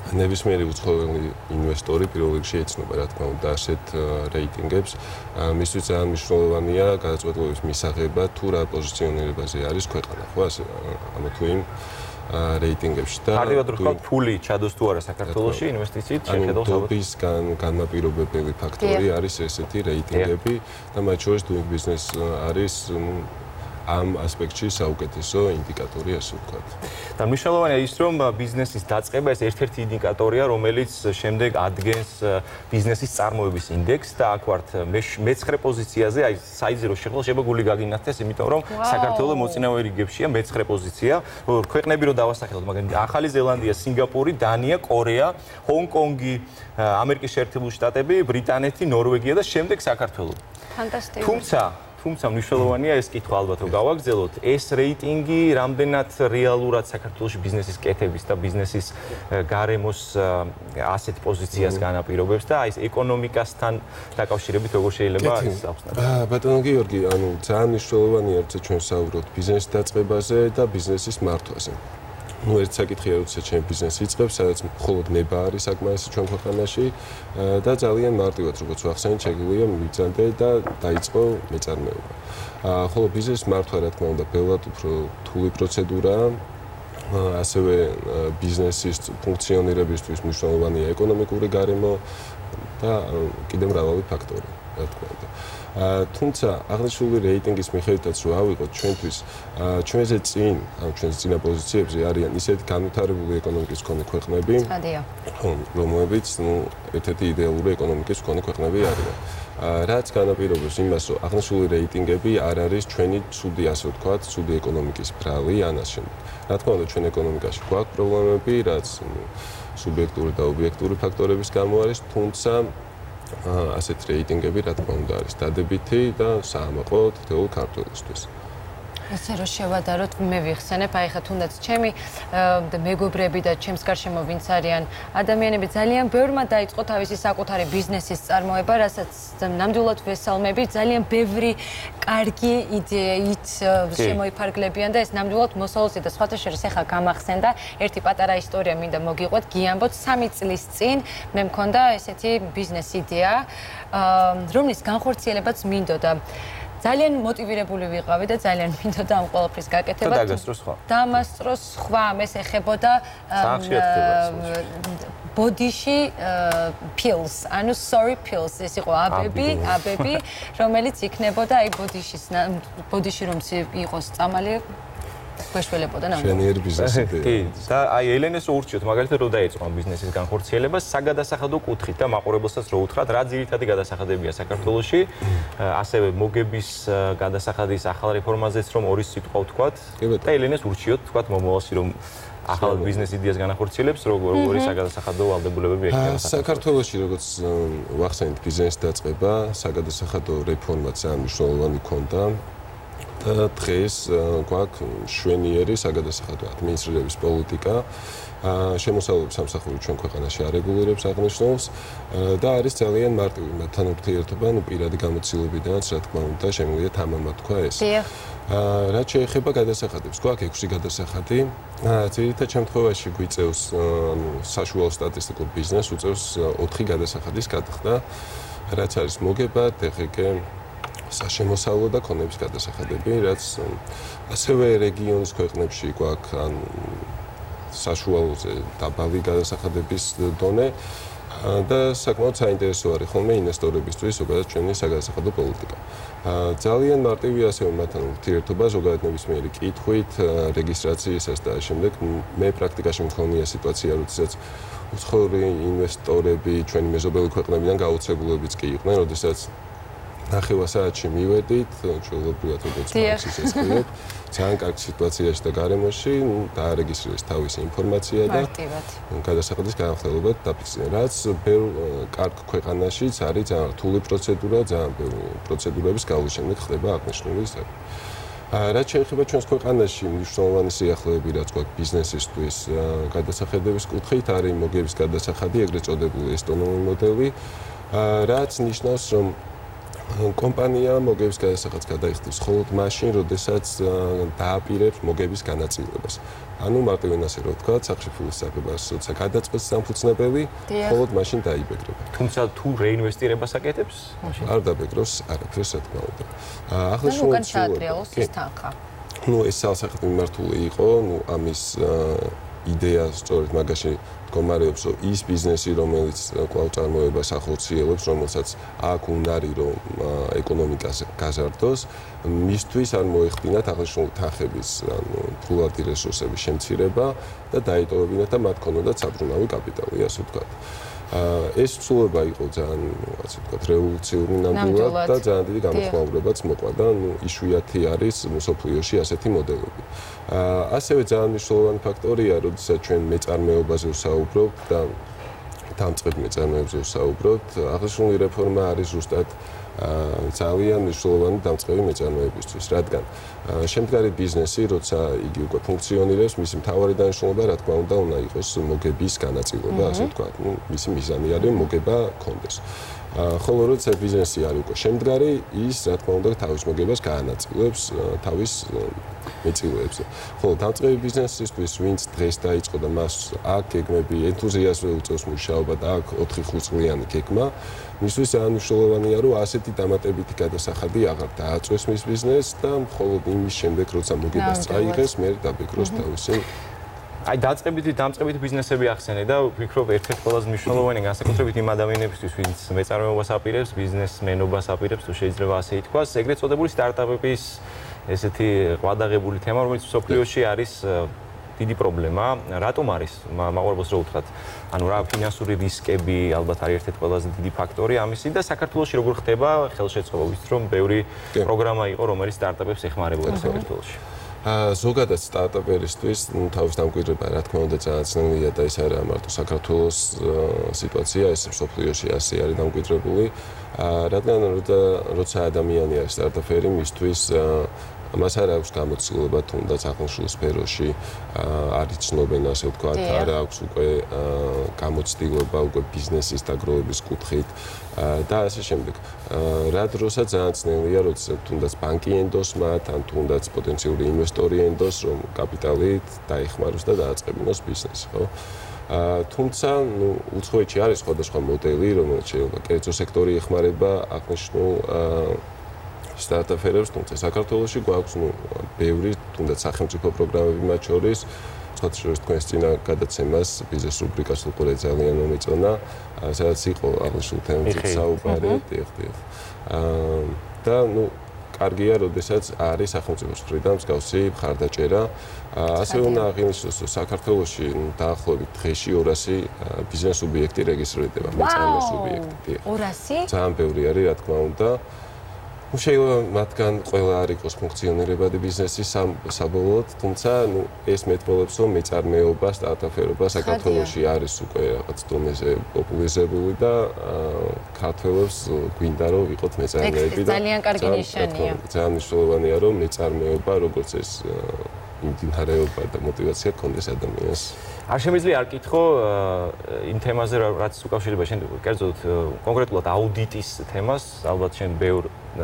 T: ნებისმიერი უცხოელი ინვესტორი პირველ რიგში ეცნობა, რა თქმა უნდა, ასეთ რეიტინგებს. მისთვის ძალიან მნიშვნელოვანია გადაწყვეტილების მისაღება, თუ რა პოზიციონირებაზე არის ქვეყანა, ხო, ამა თუ იმ რეიტინგებში და
A: კარგად რო ვთქვათ, ფული ჩადოს თუ არა საქართველოში ინვესტიციით შეხედავს ალბათ.
T: ტოპის განმაპირობებელი ფაქტორი არის ესეთი რეიტინგები და მათ შორის Doing Business არის ამ ასპექტში საუკეთესო ინდიკატორი, ასე ვთქვათ.
A: და მნიშვნელოვანია ის, რომ ბიზნესის დაწყება ეს ერთ-ერთი ინდიკატორია, რომელიც შემდეგ ადგენს ბიზნესის წარმოების ინდექსს და აქ ვართ მე-9 პოზიციაზე, აი საიზე რო შეხლა გული გაგინახდეს, იმიტომ რომ საქართველოს მოწინავე რიგებშია მე-9 პოზიცია. ქვეყნები რო დავასახელოთ, მაგრამ ახალი ზელანდია, სინგაპური, დანია, კორეა, ჰონკონგი, ამერიკის შეერთებული შტატები, ბრიტანეთი, ნორვეგია და შემდეგ საქართველო.
B: ფანტასტიკური.
A: თუმცა მნიშვნელოვანია ეს კითხვა ალბათ რომ გავაგრძელოთ, ეს რეიტინგი რამდენად რეალურად საქართველოს ბიზნესის კეთების და ბიზნესის გარემოს ასეთ პოზიციას განაპირობებს და აი ეს ეკონომიკასთან დაკავშირებით როგორ შეიძლება ის ახსნათ.
T: ბატონო გიორგი, ანუ ძალიან მნიშვნელოვანია როცა ჩვენ საუბრობთ ბიზნესის დაწყებაზე და ბიზნესის მართვაზე. ну ერთ საკითხია, როცა ჩემ ბიზნესი იწყებს, სადაც მხოლოდ ნება არის საკმარისი ჩვენ ქვეყანაში და ძალიან მარტივად, როგორც ვახსენეთ, შეგვიძლია მივიძანდე და დაიწყო მეწარმეობა. ხოლო ბიზნესის მართვა, რა თქმა უნდა, ბევრად უფრო რთული პროცედურაა. ასევე ბიზნესის ფუნქციონირებისთვის მნიშვნელოვანია ეკონომიკური გარემო და კიდევ მრავალი ფაქტორი, რა თქმა უნდა. თუმცა აღნიშნული რეიტინგის მიხედვითაც რო ავიღოთ ჩვენთვის ჩვენზე წინ, ან ჩვენს წინა პოზიციებზე არიან ისეთი განვითარებული ეკონომიკის მქონე ქვეყნები, რომლებიც ერთ-ერთი იდეალური ეკონომიკის მქონე ქვეყნები არიან. რაც განაპირობებს იმას, რომ აღნიშნული რეიტინგები არ არის ჩვენი ცუდი, ასე ვთქვათ, ცუდი ეკონომიკის ბრალი ან ასე შემდეგ. რა თქმა უნდა, ჩვენ ეკონომიკაში გვაქვს პრობლემები, რაც სუბიექტური და ობიექტური ფაქტორების გამო არის, თუმცა ასეთ რეიტინგები, რა თქმა უნდა, არის დადებითი და საამაყო თითოეულ ქართველისთვის.
B: ესე რომ შევადაროთ, მე ვიხსენებ, აი ხა თუნდაც ჩემი მეგობრები და ჩემს გარშემო ვინც არიან ადამიანები ძალიან ბევრმა დაიწყო თავისი საკუთარი ბიზნესის წარმოება, რასაც ნამდვილად ვესალმები, ძალიან ბევრი კარგი იდეით შემოიფარგლებიან და ეს ნამდვილად მოსავალს და სხვათა შორის ახლა გამახსენდა ერთი პატარა ისტორია მინდა მოგიყვეთ, გიამბოთ 3 წლის წინ მე მქონდა ესეთი ბიზნეს იდეა, რომლის განხორციელებაც მინდოდა. ძალიან მოტივირებული ვიყავი და ძალიან მინდოდა ამ ყველაფრის გაკეთება.
A: და დაგასწრო სხვა.
B: დამასწრო სხვა, ეს ეხებოდა ბოდიში pills, ანუ sorry pills, ეს იყო აბები, რომელიც იქნებოდა აი ბოდიში რომ იყოს წამალი გვეშველებოდა ნამდვილად.
T: შენიერი ბიზნესი იდეა.
A: კი, და აი ელენეს ურჩიოთ, მაგალითად რო დაიწყო ამ ბიზნესის განხორციელება, საგადასახადო კუთხით და მაყურებელსაც რო უთხრათ, რა ძირითადი გადასახადებია საქართველოში, ასევე მოგების გადასახადის ახალ რეფორმაზეც რომ ორი სიტყვა ვთქვათ და ელენეს ურჩიოთ, ვთქვათ, მომავალში რომ ახალ ბიზნეს იდეას განახორციელებს, როგორი საგადასახადო ვალდებულებები ექნება
T: საქართველოში, როგორც ვახსენეთ, ბიზნესის დაწყება, საგადასახადო რეფორმა ძალიან მნიშვნელოვანი ქონდა. დღეს გვაქვს შვენიერი საგადასახადო ადმინისტრირების პოლიტიკა, შემოსავლების სამსახური ჩვენ ქვეყანაში არეგულირებს აღნიშნავს და არის ძალიან მარტივი მათთან ურთიერთობა, პირადი გამოცდილებიდანაც, რა თქმა უნდა, შემიძლია თამამად თქვა ეს. რაც შეეხება გადასახადებს, გვაქვს 6 გადასახადი. ძირითად შემთხვევაში გვიწევს საშუალო სტატისტიკურ ბიზნესს უწევს 4 გადასახადის გადახდა, რაც არის მოგება, DGG, საშემოსავლო და ქონების გადასახადები, რაც ასევე რეგიონის ქვეყნებში გვაქვს საშუალოზე დაბალი გადასახადების დონე და საკმაოდ საინტერესო არის ხოლმე ინვესტორებისთვის ზოგადად ჩვენი საგადასახადო პოლიტიკა. ძალიან მარტივი ასევე მათთან ურთიერთობა ზოგადად ნებისმიერი კითხვით, რეგისტრაციისას და შემდეგ მე პრაქტიკაში მქონია სიტუაცია, როდესაც უცხოური ინვესტორები ჩვენი მეზობელი ქვეყნებიდან გაუცებულებიც კი იყვნენ, როდესაც ნახევარ საათში მივედით, ჩვეულებრივად როგორც მაქსის ესწრებთ, ძალიან კარგი სიტუაციაში და გარემოში დაარეგისტრირეს თავისი ინფორმაცია და გადასახადის განხილვა დაფიქსირეს. რაც ბევრ კარგ ქვეყანაშიც არის ძალიან რთული პროცედურა, ძალიან ბევრი პროცედურების გავლის შემდეგ ხდება აღნიშნული ისე. რაც შეეხება ჩვენს ქვეყანაში მნიშვნელოვანი სიახლეები, რაც გვაქვს ბიზნესისთვის გადასახედების კუთხით, არის მოგების გადასახადი, ეგრეთ წოდებული ესტონური მოდელი, რაც ნიშნავს, რომ კომპანია მოგების გადასახადს გადაიხდის მხოლოდ მაშინ, როდესაც დააპირებს მოგების განაწილებას. ანუ მარტივენ ასე რომ ვთქვა, სახში ფულის საღებას, როცა გადაწყვეტს სამფუძნებელი, მხოლოდ მაშინ დაიბეგრება.
A: თუმცა თუ რეინვესტირებას აკეთებს,
T: არ დაბეგროს არაფერს, რა თქმა უნდა.
B: ახლა უკან ჩაატრიალოს ის თანხა.
T: ეს სასახელო მიმართული იყო, ამის იდეა სწორედ მაგაში მდგომარეობს, რომ ის ბიზნესი, რომელიც კვლავ წარმოებას ახორციელებს, რომელსაც აქვს უნარი, რომ ეკონომიკას გაზარდოს, მისთვის არ მოეხდინათ აღნიშნული თანხების, ანუ ფულადი რესურსების შემცირება და დაეტოვებინათ და მათ ქონოდათ საბრუნავი კაპიტალი, ასე ვთქვათ. ეს ცვლილება იყო ძალიან, ასე ვთქვათ, რევოლუციური ნამდვილად და ძალიან დიდი გამოხმაურებაც მოყვა და იშვიათი არის მსოფლიოში ასეთი მოდელები. ასევე ძალიან მნიშვნელოვანი ფაქტორია, როდესაც ჩვენ მეწარმეობაზე ვსაუბრობთ და დამწყებ მეწარმეებზე ვსაუბრობთ, აღნიშნული რეფორმა არის ზუსტად ძალიან მნიშვნელოვანი დამწყები მეწარმეებისთვის, რადგან შემდგარი ბიზნესი, როცა იგი უკვე ფუნქციონირებს, მისი მთავარი დანიშნულება, რა თქმა უნდა, უნდა იყოს მოგების განაწილება, ასე ვთქვათ, მისი მიზანი არის მოგება კონდეს. ხოლო როცა ბიზნესი არის უკვე შემდგარი, ის რა თქმა უნდა თავის მოგებას გაანაწილებს თავის მეწილეებზე. ხოლო დამწყები ბიზნესისთვის, ვინც დღეს დაიწყო და მას აქ გეგმები, ენთუზიაზმი უწევს მუშაობა და აქ 4-5 წლიანი გეგმა, მისთვის ძალიან მნიშვნელოვანია, რომ ასეთი დამატებითი გადასახადი აღარ დააწვეს მის ბიზნესს და მხოლოდ იმის შემდეგ, როცა მოგებას წაიღეს, მე დაბეგროს თავისი
A: აი დამწყებითი ბიზნესები ახსენე და ვფიქრობ ერთ-ერთი ყველაზე მნიშვნელოვანი განსაკუთრებით იმ ადამიანებისთვის, ვინც მეწარმეობას აპირებს, ბიზნესმენობას აპირებს, თუ შეიძლება ასე ითქვას, ეგრეთ წოდებული სტარტაპების ესეთი ყვადაღებული თემა, რომელიც მსოფლიოში არის დიდი პრობლემა. რატომ არის? მაუწყებელს რო უთხრათ, ანუ რა ფინანსური რისკები ალბათ არის ერთ-ერთი ყველაზე დიდი ფაქტორი ამისი და საქართველოში როგორ ხდება ხელშეწყობა, ვიცით რომ ბევრი პროგრამა იყო, რომელიც სტარტაპებს ეხმარებოდა საქართველოში.
T: ზოგადად სტარტაპერისთვის თავის დამკვიდრება, რა თქმა უნდა, ძალიან ძნელია და ეს არა მარტო საქართველოს სიტუაცია, ეს მსოფლიოში ასე არის დამკვიდრებული, რადგან როცა ადამიანი არის სტარტაპერი, მისთვის მას არ აქვს გამოცდილება თუნდაც აღნიშნულ სფეროში არ იცნობენ, ასე ვთქვათ, არ აქვს უკვე გამოცდილება უკვე ბიზნესის დაგროვების კუთხით და ასე შემდეგ. რა დროსაც ძალიან ძნელია, როცა თუნდაც ბანკი ენდოს მათ, ან თუნდაც პოტენციური ინვესტორი ენდოს, რომ კაპიტალით დაეხმაროს და დააწყებინოს ბიზნესი, ხო? თუმცა, უცხოეთში არის სხვადასხვა მოდელი, რომელიც შეიძლება კერძო სექტორი ეხმარება აღნიშნულ სტარტაპერებს, თუმცა საქართველოში გვაქვს ბევრი თუნდაც სახელმწიფო პროგრამები მათ შორის, სხვათა შორის თქვენს წინა გადაცემას ბიზნეს რუბრიკას უყურე ძალიან მომეწონა, სადაც იყო აღნიშნული თემებზე საუბარი, და კარგია, როდესაც არის სახელმწიფოს მხრიდან მსგავსი მხარდაჭერა. ასევე უნდა აღინიშნოს, რომ საქართველოში დაახლოებით დღეში 200 ბიზნეს სუბიექტი რეგისტრირდება, მეწარმე სუბიექტი.
B: 200?
T: ძალიან ბევრი არის, რა თქმა უნდა. შეიძლება მათგან ყველა არ იყოს ფუნქციონირებადი ბიზნესი საბოლოოდ, თუმცა ეს მეტყველებს, რომ მეწარმეობა, სტარტაპერობა საქართველოში არის უკვე რაღაც დონეზე პოპულარიზებული და ქართველებს გვინდა რომ ვიყოთ მეწარმეები და
B: ძალიან კარგი ნიშანია.
T: ძალიან მნიშვნელოვანია, რომ მეწარმეობა, როგორც ეს მიმდინარეობა და мотиваცია გქონდეს ადამიანს.
A: არ შემიძლია არ კითხო იმ თემაზე, რაც უკავშირდება შენ კერძოდ კონკრეტულად აუდიტის თემას, ალბათ შენ ბევრ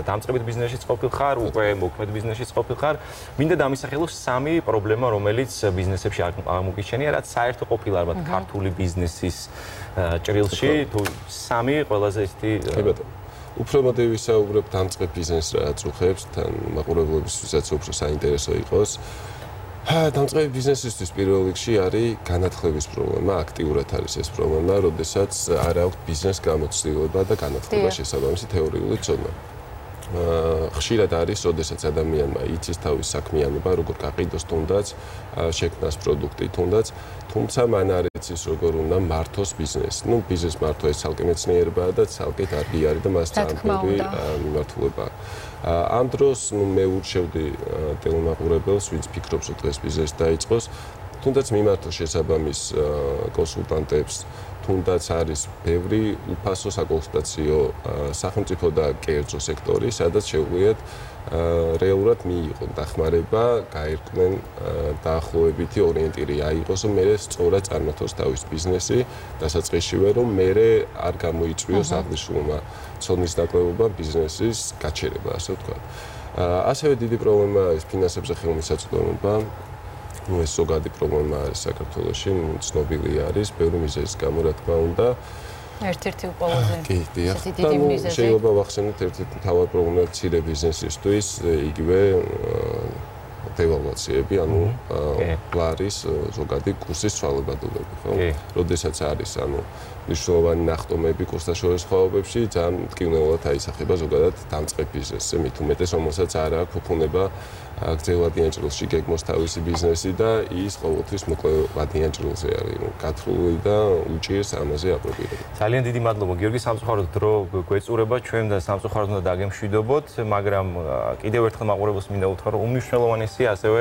A: დამწყებით ბიზნესშიც ყოფილ ხარ, უკვე მოქმედ ბიზნესშიც ყოფილ ხარ. მინდა დამისახელოს 3 პრობლემა, რომელიც ბიზნესებში აღმოგვიჩენია, რაც საერთო ყოფილა ალბათ ქართული ბიზნესის ჭრილში, თუ 3 ყველაზე ისეთი
T: უფრო მოდი ვისაუბრებ დამწყებ ბიზნესს, რაც უხებს, თან მაყურებლობისთვისაც უფრო საინტერესო იყოს. დამწყები ბიზნესისთვის პირველ რიგში არის განათლების პრობლემა, აქტიურად არის ეს პრობლემა, როდესაც არ აქვს ბიზნეს გამოცდილება და განათლება შესაბამისი თეორიული ცოდნა. ხშირად არის, როდესაც ადამიანმა იცის თავის საქმიანობა, როგორ გაყიდოს თუნდაც, შექმნას პროდუქტი თუნდაც, თუმცა მან არ იცის, როგორ უნდა მართოს ბიზნესი. ნუ ბიზნეს მართვა ეს ცალკე მეცნიერებაა და ცალკე დარგი არის და მას ძალიან მიმართულება. ამ დროს მე ურჩევდი ტელემაყურებელს, ვინც ფიქრობს, რომ დღეს ბიზნესი დაიწყოს, თუნდაც მიმართოს შესაბამის კონსულტანტებს, თუნდაც არის ბევრი უფასო საკონსულტაციო სახელმწიფო და კერძო სექტორი, სადაც შეუძლიათ რეალურად მიიღონ დახმარება, გაერკვნენ დაახლოებითი ორიენტირი აიღოს, რომ მე სწორად წარმართოს თავის ბიზნესი, დასაწყისშივე რომ მე არ გამოიწვიოს აღნიშნულმა ცოდნის დაკლებობა ბიზნესის გაჩერება, ასე ვთქვათ. ასევე დიდი პრობლემა ის ფინანსებზე ხელმისაწვდომობა. ეს ზოგადი პრობლემა არის საქართველოში, ცნობილი არის, ბევრი მიზეზის გამო რა თქმა უნდა.
B: ერთ-ერთი ყველაზე
T: დიდი მიზეზი. შეიძლება ვახსენოთ ერთ-ერთი მთავარი პრობლემა მცირე ბიზნესისთვის, იგივე დევალვაციები, ანუ ლარის ზოგადი კურსის ცვალებადობები, ხო? როდესაც არის, ანუ მნიშვნელოვანი ნახტომები კურსდაშორის სხვაობებში, ძალიან მტკივნეულად აისახება ზოგადად დამწყებ ბიზნესზე, მით უმეტეს, რომელსაც არ აქვს უფუნება გრძელვადიან ჭრილში გეგმოს თავისი ბიზნესი და ის ყოველთვის მოკლევადიან ჭრილზე არის, გათვლილი და უჭირს ამაზე აპრობირება.
A: ძალიან დიდი მადლობა გიორგი, სამწუხაროდ დრო გვეწურება, ჩვენ და სამწუხაროდ უნდა დაგემშვიდობოთ, მაგრამ კიდევ ერთხელ მაყურებელს მინდა უთხრა, რომ უმნიშვნელოვანესია ასევე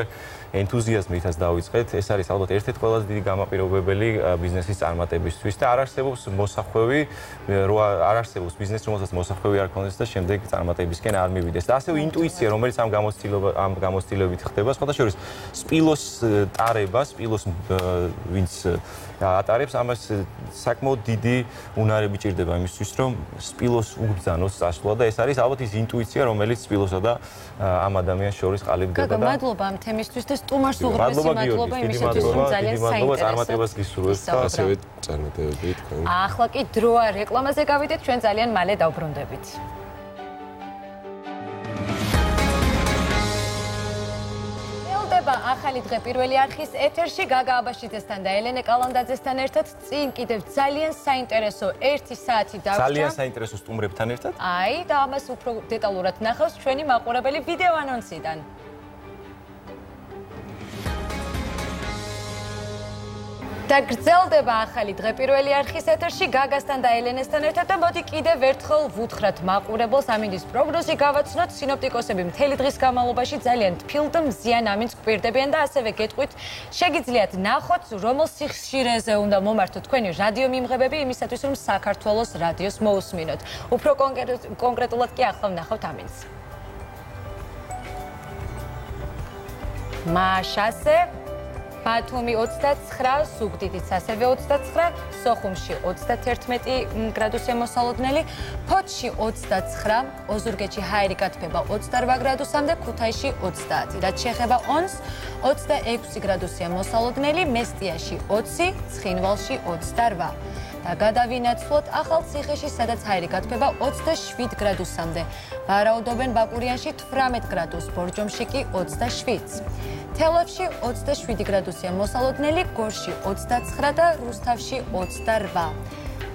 A: ენთუზიაზმითაც დავიწყეთ. ეს არის ალბათ ერთ-ერთი ყველაზე დიდი გამაპირობებელი ბიზნესის წარმატებისთვის და არ არსებობს მოსახვევი, არ არსებობს ბიზნესი, რომელსაც მოსახვევი არ ქონდეს და შემდეგ წარმატებისკენ არ მივიდეს. და ასევე ინტუიცია, რომელიც ამ გამოცდილებით ხდება, სხვადასხვა სპილოს ტარება, სპილოს ვინც ატარებს, ამას საკმაოდ დიდი უნარები ჭირდება იმისთვის, რომ სპილოს უბრძანოს წასვლა და ეს არის ალბათ ის ინტუიცია, რომელიც სპილოსა და ამ ადამიანს შორის ყალიბდება და
B: მადლობა ამ თემისთვის და სტუმარს უღრმესი მადლობა იმისათვის, რომ ძალიან საინტერესო
A: წარმატებას გისურვებთ და
T: ასევე წარმატებები თქვენ.
B: ახლა კი დროა რეკლამაზე გავიდეთ, ჩვენ ძალიან მალე დავბრუნდებით. ახალი დღე პირველი არხის ეთერში გაგა აბაშიძესთან და ელენე კალანდაძესთან ერთად წინ კიდევ ძალიან საინტერესო 1 საათი დავჭა.
A: ძალიან საინტერესო სტუმრებთან ერთად?
B: აი და ამას უფრო დეტალურად ნახავს ჩვენი მაყურებელი ვიდეო ანონსიდან. და გრძელდება ახალი დღე პირველი არხის ეთერში გაგასთან და ელენესთან ერთად და მოდი კიდევ ერთხელ ვუთხრათ მაყურებელს ამინდის პროგნოზი გავაცნოთ სინოპტიკოსები მთელი დღის განმავლობაში ძალიან თბილ და მზიან ამინდს გვპირდებიან და ასევე გეტყვით შეგიძლიათ ნახოთ რომელ სიხშირეზე უნდა მომართოთ თქვენი რადიო მიმღებები იმისათვის რომ საქართველოს რადიოს მოусმინოთ. უფრო კონკრეტულად კი ახლა ვნახავთ ამინდს. მაშასე ბათუმი 29, ზუგდიდიც ასევე 29, სოხუმში 31 გრადუსია მოსალოდნელი, ფოთში 29, ოზურგეთში ჰაერი გათბება 28 გრადუსამდე, ქუთაისში 30. რაც შეეხება ონს, 26 გრადუსია მოსალოდნელი, მესტიაში 20, ცხინვალში 28. და გადავინაცვლოთ ახალციხეში, სადაც ჰაერი გათბება 27 გრადუსამდე. ვარაუდობენ ბაკურიანში 18 გრადუს, ბორჯომში კი 27. თელავში 27 გრადუსია მოსალოდნელი, გორში 29 და რუსთავში 28.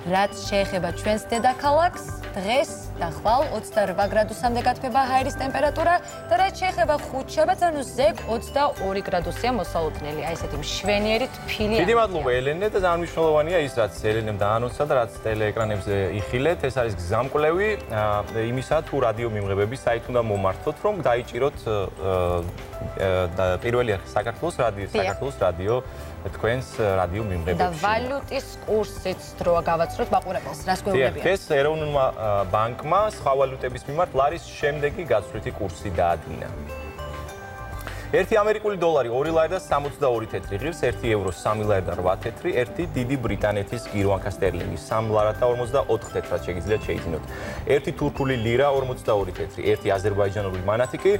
B: რაც შეეხება ჩვენს დედაქალაქს, დღეს და ხვალ 28 გრადუსამდე გათბება ჰაერის ტემპერატურა და რაც შეეხება ხუთშაბათს, ანუ ზეგ 22 გრადუსია მოსალოდნელი. აი ესეთი მშვენიერი თბილი.
A: დიდი მადლობა ელენე და ძალიან მნიშვნელოვანია ის, რაც ელენემ დაანონსა და რაც ტელეეკრანებზე იხილეთ. ეს არის გზამკვლევი იმისა, თუ რადიო მიმღებები საით უნდა მომართოთ, რომ დაიჭიროთ პირველი არხი საქართველოს რადიო თქვენს რადიო მიმღებებში.
B: და ვალუტის კურსიც დროა გავაცროთ მაყურებელს, რას გვეუბნებიან?
A: დღეს ეროვნულმა ბანკმა სხვა ვალუტების მიმართ ლარის შემდეგი გაცვლითი კურსი დაადგინა. 1 ამერიკული დოლარი 2 ლარი და 62 თეთრი ღირს, 1 ევრო 3 ლარი და 8 თეთრი, 1 დიდი ბრიტანეთის გირვანკა სტერლინგი 3 ლარად და 44 თეთრად შეგიძლიათ შეიძინოთ. 1 თურქული ლირა 42 თეთრი, 1 აზერბაიჯანული მანათიკი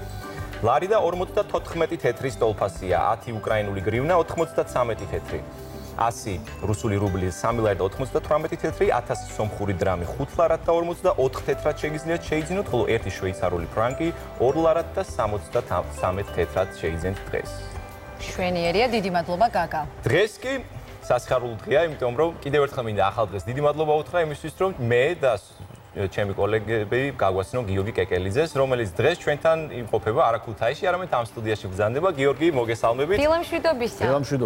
A: ლარი და 54 თეთრის ტოლფასია, 10 უკრაინული გრივნა 93 თეთრი, 100 რუსული რუბლი 3 ლარი და 98 თეთრი, 1000 სომხური დრამი 5 ლარად და 44 თეთრად შეგიძლიათ შეიძინოთ, ხოლო 1 შვეიცარიული ფრანკი 2 ლარად და 73 თეთრად შეიძენთ დღეს.
B: მშვენიერია. დიდი მადლობა გაგა.
A: დღეს კი სასიხარულო დღეა, იმიტომ რომ კიდევ ერთხელ მინდა ახალ დღეს დიდი მადლობა უთხრა იმისთვის, რომ მე და ჩემი კოლეგები გაგვაცნო გიორგი კეკელიძეს, რომელიც დღეს ჩვენთან იმყოფება არა ქუთაისში, არამედ ამ სტუდიაში ბრძანდება. გიორგი, მოგესალმებით.
B: დილამშვიდობისა.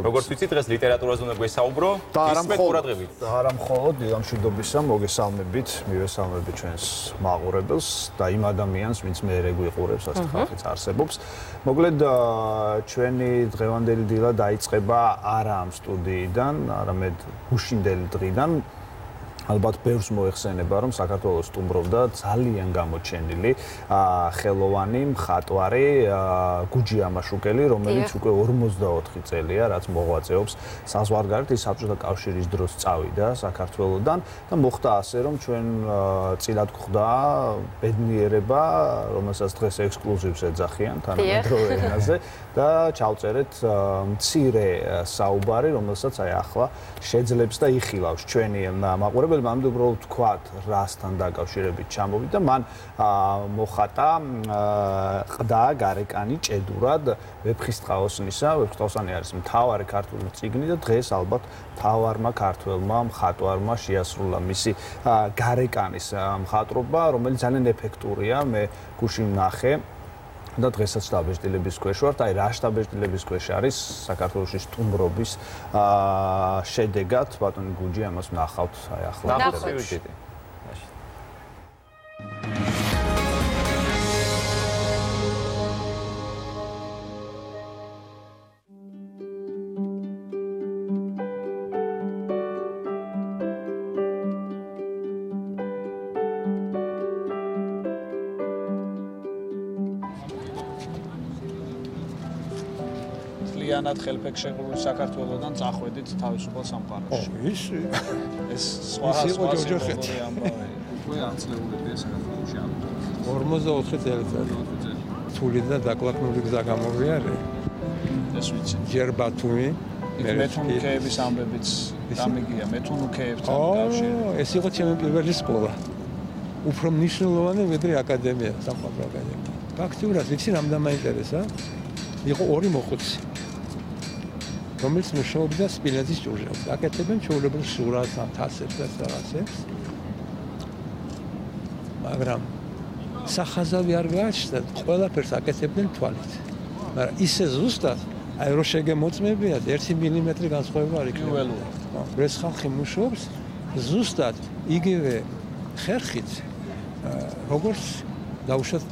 A: როგორც ვიცი, დღეს ლიტერატურაზე უნდა გვესაუბრო. ისმეთ ყურადღებით.
U: არა მხოლოდ დილამშვიდობისა, მოგესალმებით, მივესალმებით ჩვენს მაყურებელს და იმ ადამიანს, ვინც მე რეგვიყურებს, ასე ხალხიც არსებობს. მოკლედ ჩვენი დღევანდელი დილა დაიწყება არა ამ სტუდიიდან, არამედ გუშინდელი დღიდან. ალბათ ბევრს მოეხსენება, რომ საქართველოს სტუმრობდა ძალიან გამოჩენილი ხელოვანი, მხატვარი გუჯი ამაშუკელი, რომელიც უკვე 44 წელია, რაც მოღვაწეობს საზღვარგარეთ, ის საბჭოთა კავშირის დროს წავიდა საქართველოდან და მოხდა ასე, რომ ჩვენ წილად გვხვდა ბედნიერება, რომელსაც დღეს ექსკლუზივს ეძახიან თანამედროვე ენაზე და ჩავწერეთ მცირე საუბარი, რომელსაც აი ახლა შეძლებს და იხილავს ჩვენი მაყურებელი. მან უბრალოდ თქვათ, რასთან დაკავშირებით ჩამოვიდა და მან მოხატა ყდა გარეკანი ჭედურად ვეფხისტყაოსნისა. ვეფხისტყაოსანი არის მთავარი ქართული წიგნი და დღეს ალბათ მთავარმა ქართველმა მხატვარმა შეასრულა მისი გარეკანის მხატვრობა, რომელიც ძალიან ეფექტურია. მე გუშინ ვნახე და დღესაც შტაბ-ბეჭდილების ქვეშ ვართ. აი რა შტაბ-ბეჭდილების ქვეშ არის საქართველოში სტუმრობის შედეგად ბატონი გუჯი ამას ვნახავთ აი ახლა.
A: ნახოთ.იანად
V: ხელფექშებული საქართველოსდან წახვედით თავისუფალ სამყაროში. ეს სხვა ჯოჯოხეთი ამბავი. უკვე აღწეულები საქართველოში ამ
W: 44 წელიწადი. თული და დაკლაკნული გზა გამოვიარე.
V: ეს ვიცი.
W: ჯერ ბათუმი,
V: მეთუნუქეების ამბებიც დამიგია, მეთუნუქეებთან კავშირი.
W: ეს იყო ჩემი პირველი სკოლა. უფრო მნიშვნელოვანი ვიდრე აკადემია, სამხატვრო აკადემია. ფაქტიურად ვიცი რამ დამაინტერესა? იყო ორი მოხუცი. რომელიც მუშაობდა სპილენძის ჭურჭელს. აკეთებენ ჩვეულებრივ სურათს, თასებს და რაღაცებს. მაგრამ სახაზავი არ გააჩნდათ, ყველაფერს აკეთებდნენ თვალით. მაგრამ ისე ზუსტად, აი რო შეგემოწმებიათ 1 მილიმეტრი განსხვავება არ იქნება. ეს ხალხი მუშაობს ზუსტად იგივე ხერხით, როგორც დაუშვათ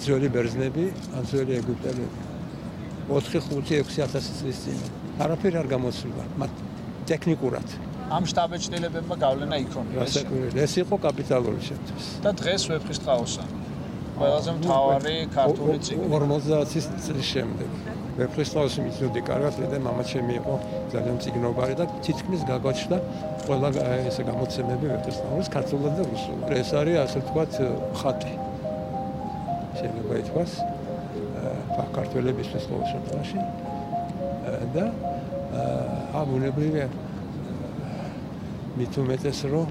W: ძველი ბერძნები, ან ძველი ეგვიპტელები. 4, 5, 6000 წლის წინ. არაფერი არ გამოცვლა, მათ ტექნიკურად.
V: ამ შტაბ-ბეჭდილებებმა გავლენა იქონია.
W: ეს იყო კაპიტალური შემთხვევა.
V: და დღეს ვეფხისტყაოსანი. ყველაზე მთავარი ქართული წიგნი.
W: 50 წლის შემდეგ. ვეფხისტყაოსი მიცნობდი კარგად, და მამაჩემი იყო ძალიან წიგნობარი და თითქმის გაგვაჩნდა ყველა ესე გამოცემები ვეფხისტყაოსის ქართულად და რუსულად. ეს არის ასე ვთქვათ ხატი. შეიძლება ითქვას ქართველებისთვის ყოველ შემთხვევაში. და აბუნებრივია მით უმეტეს რომ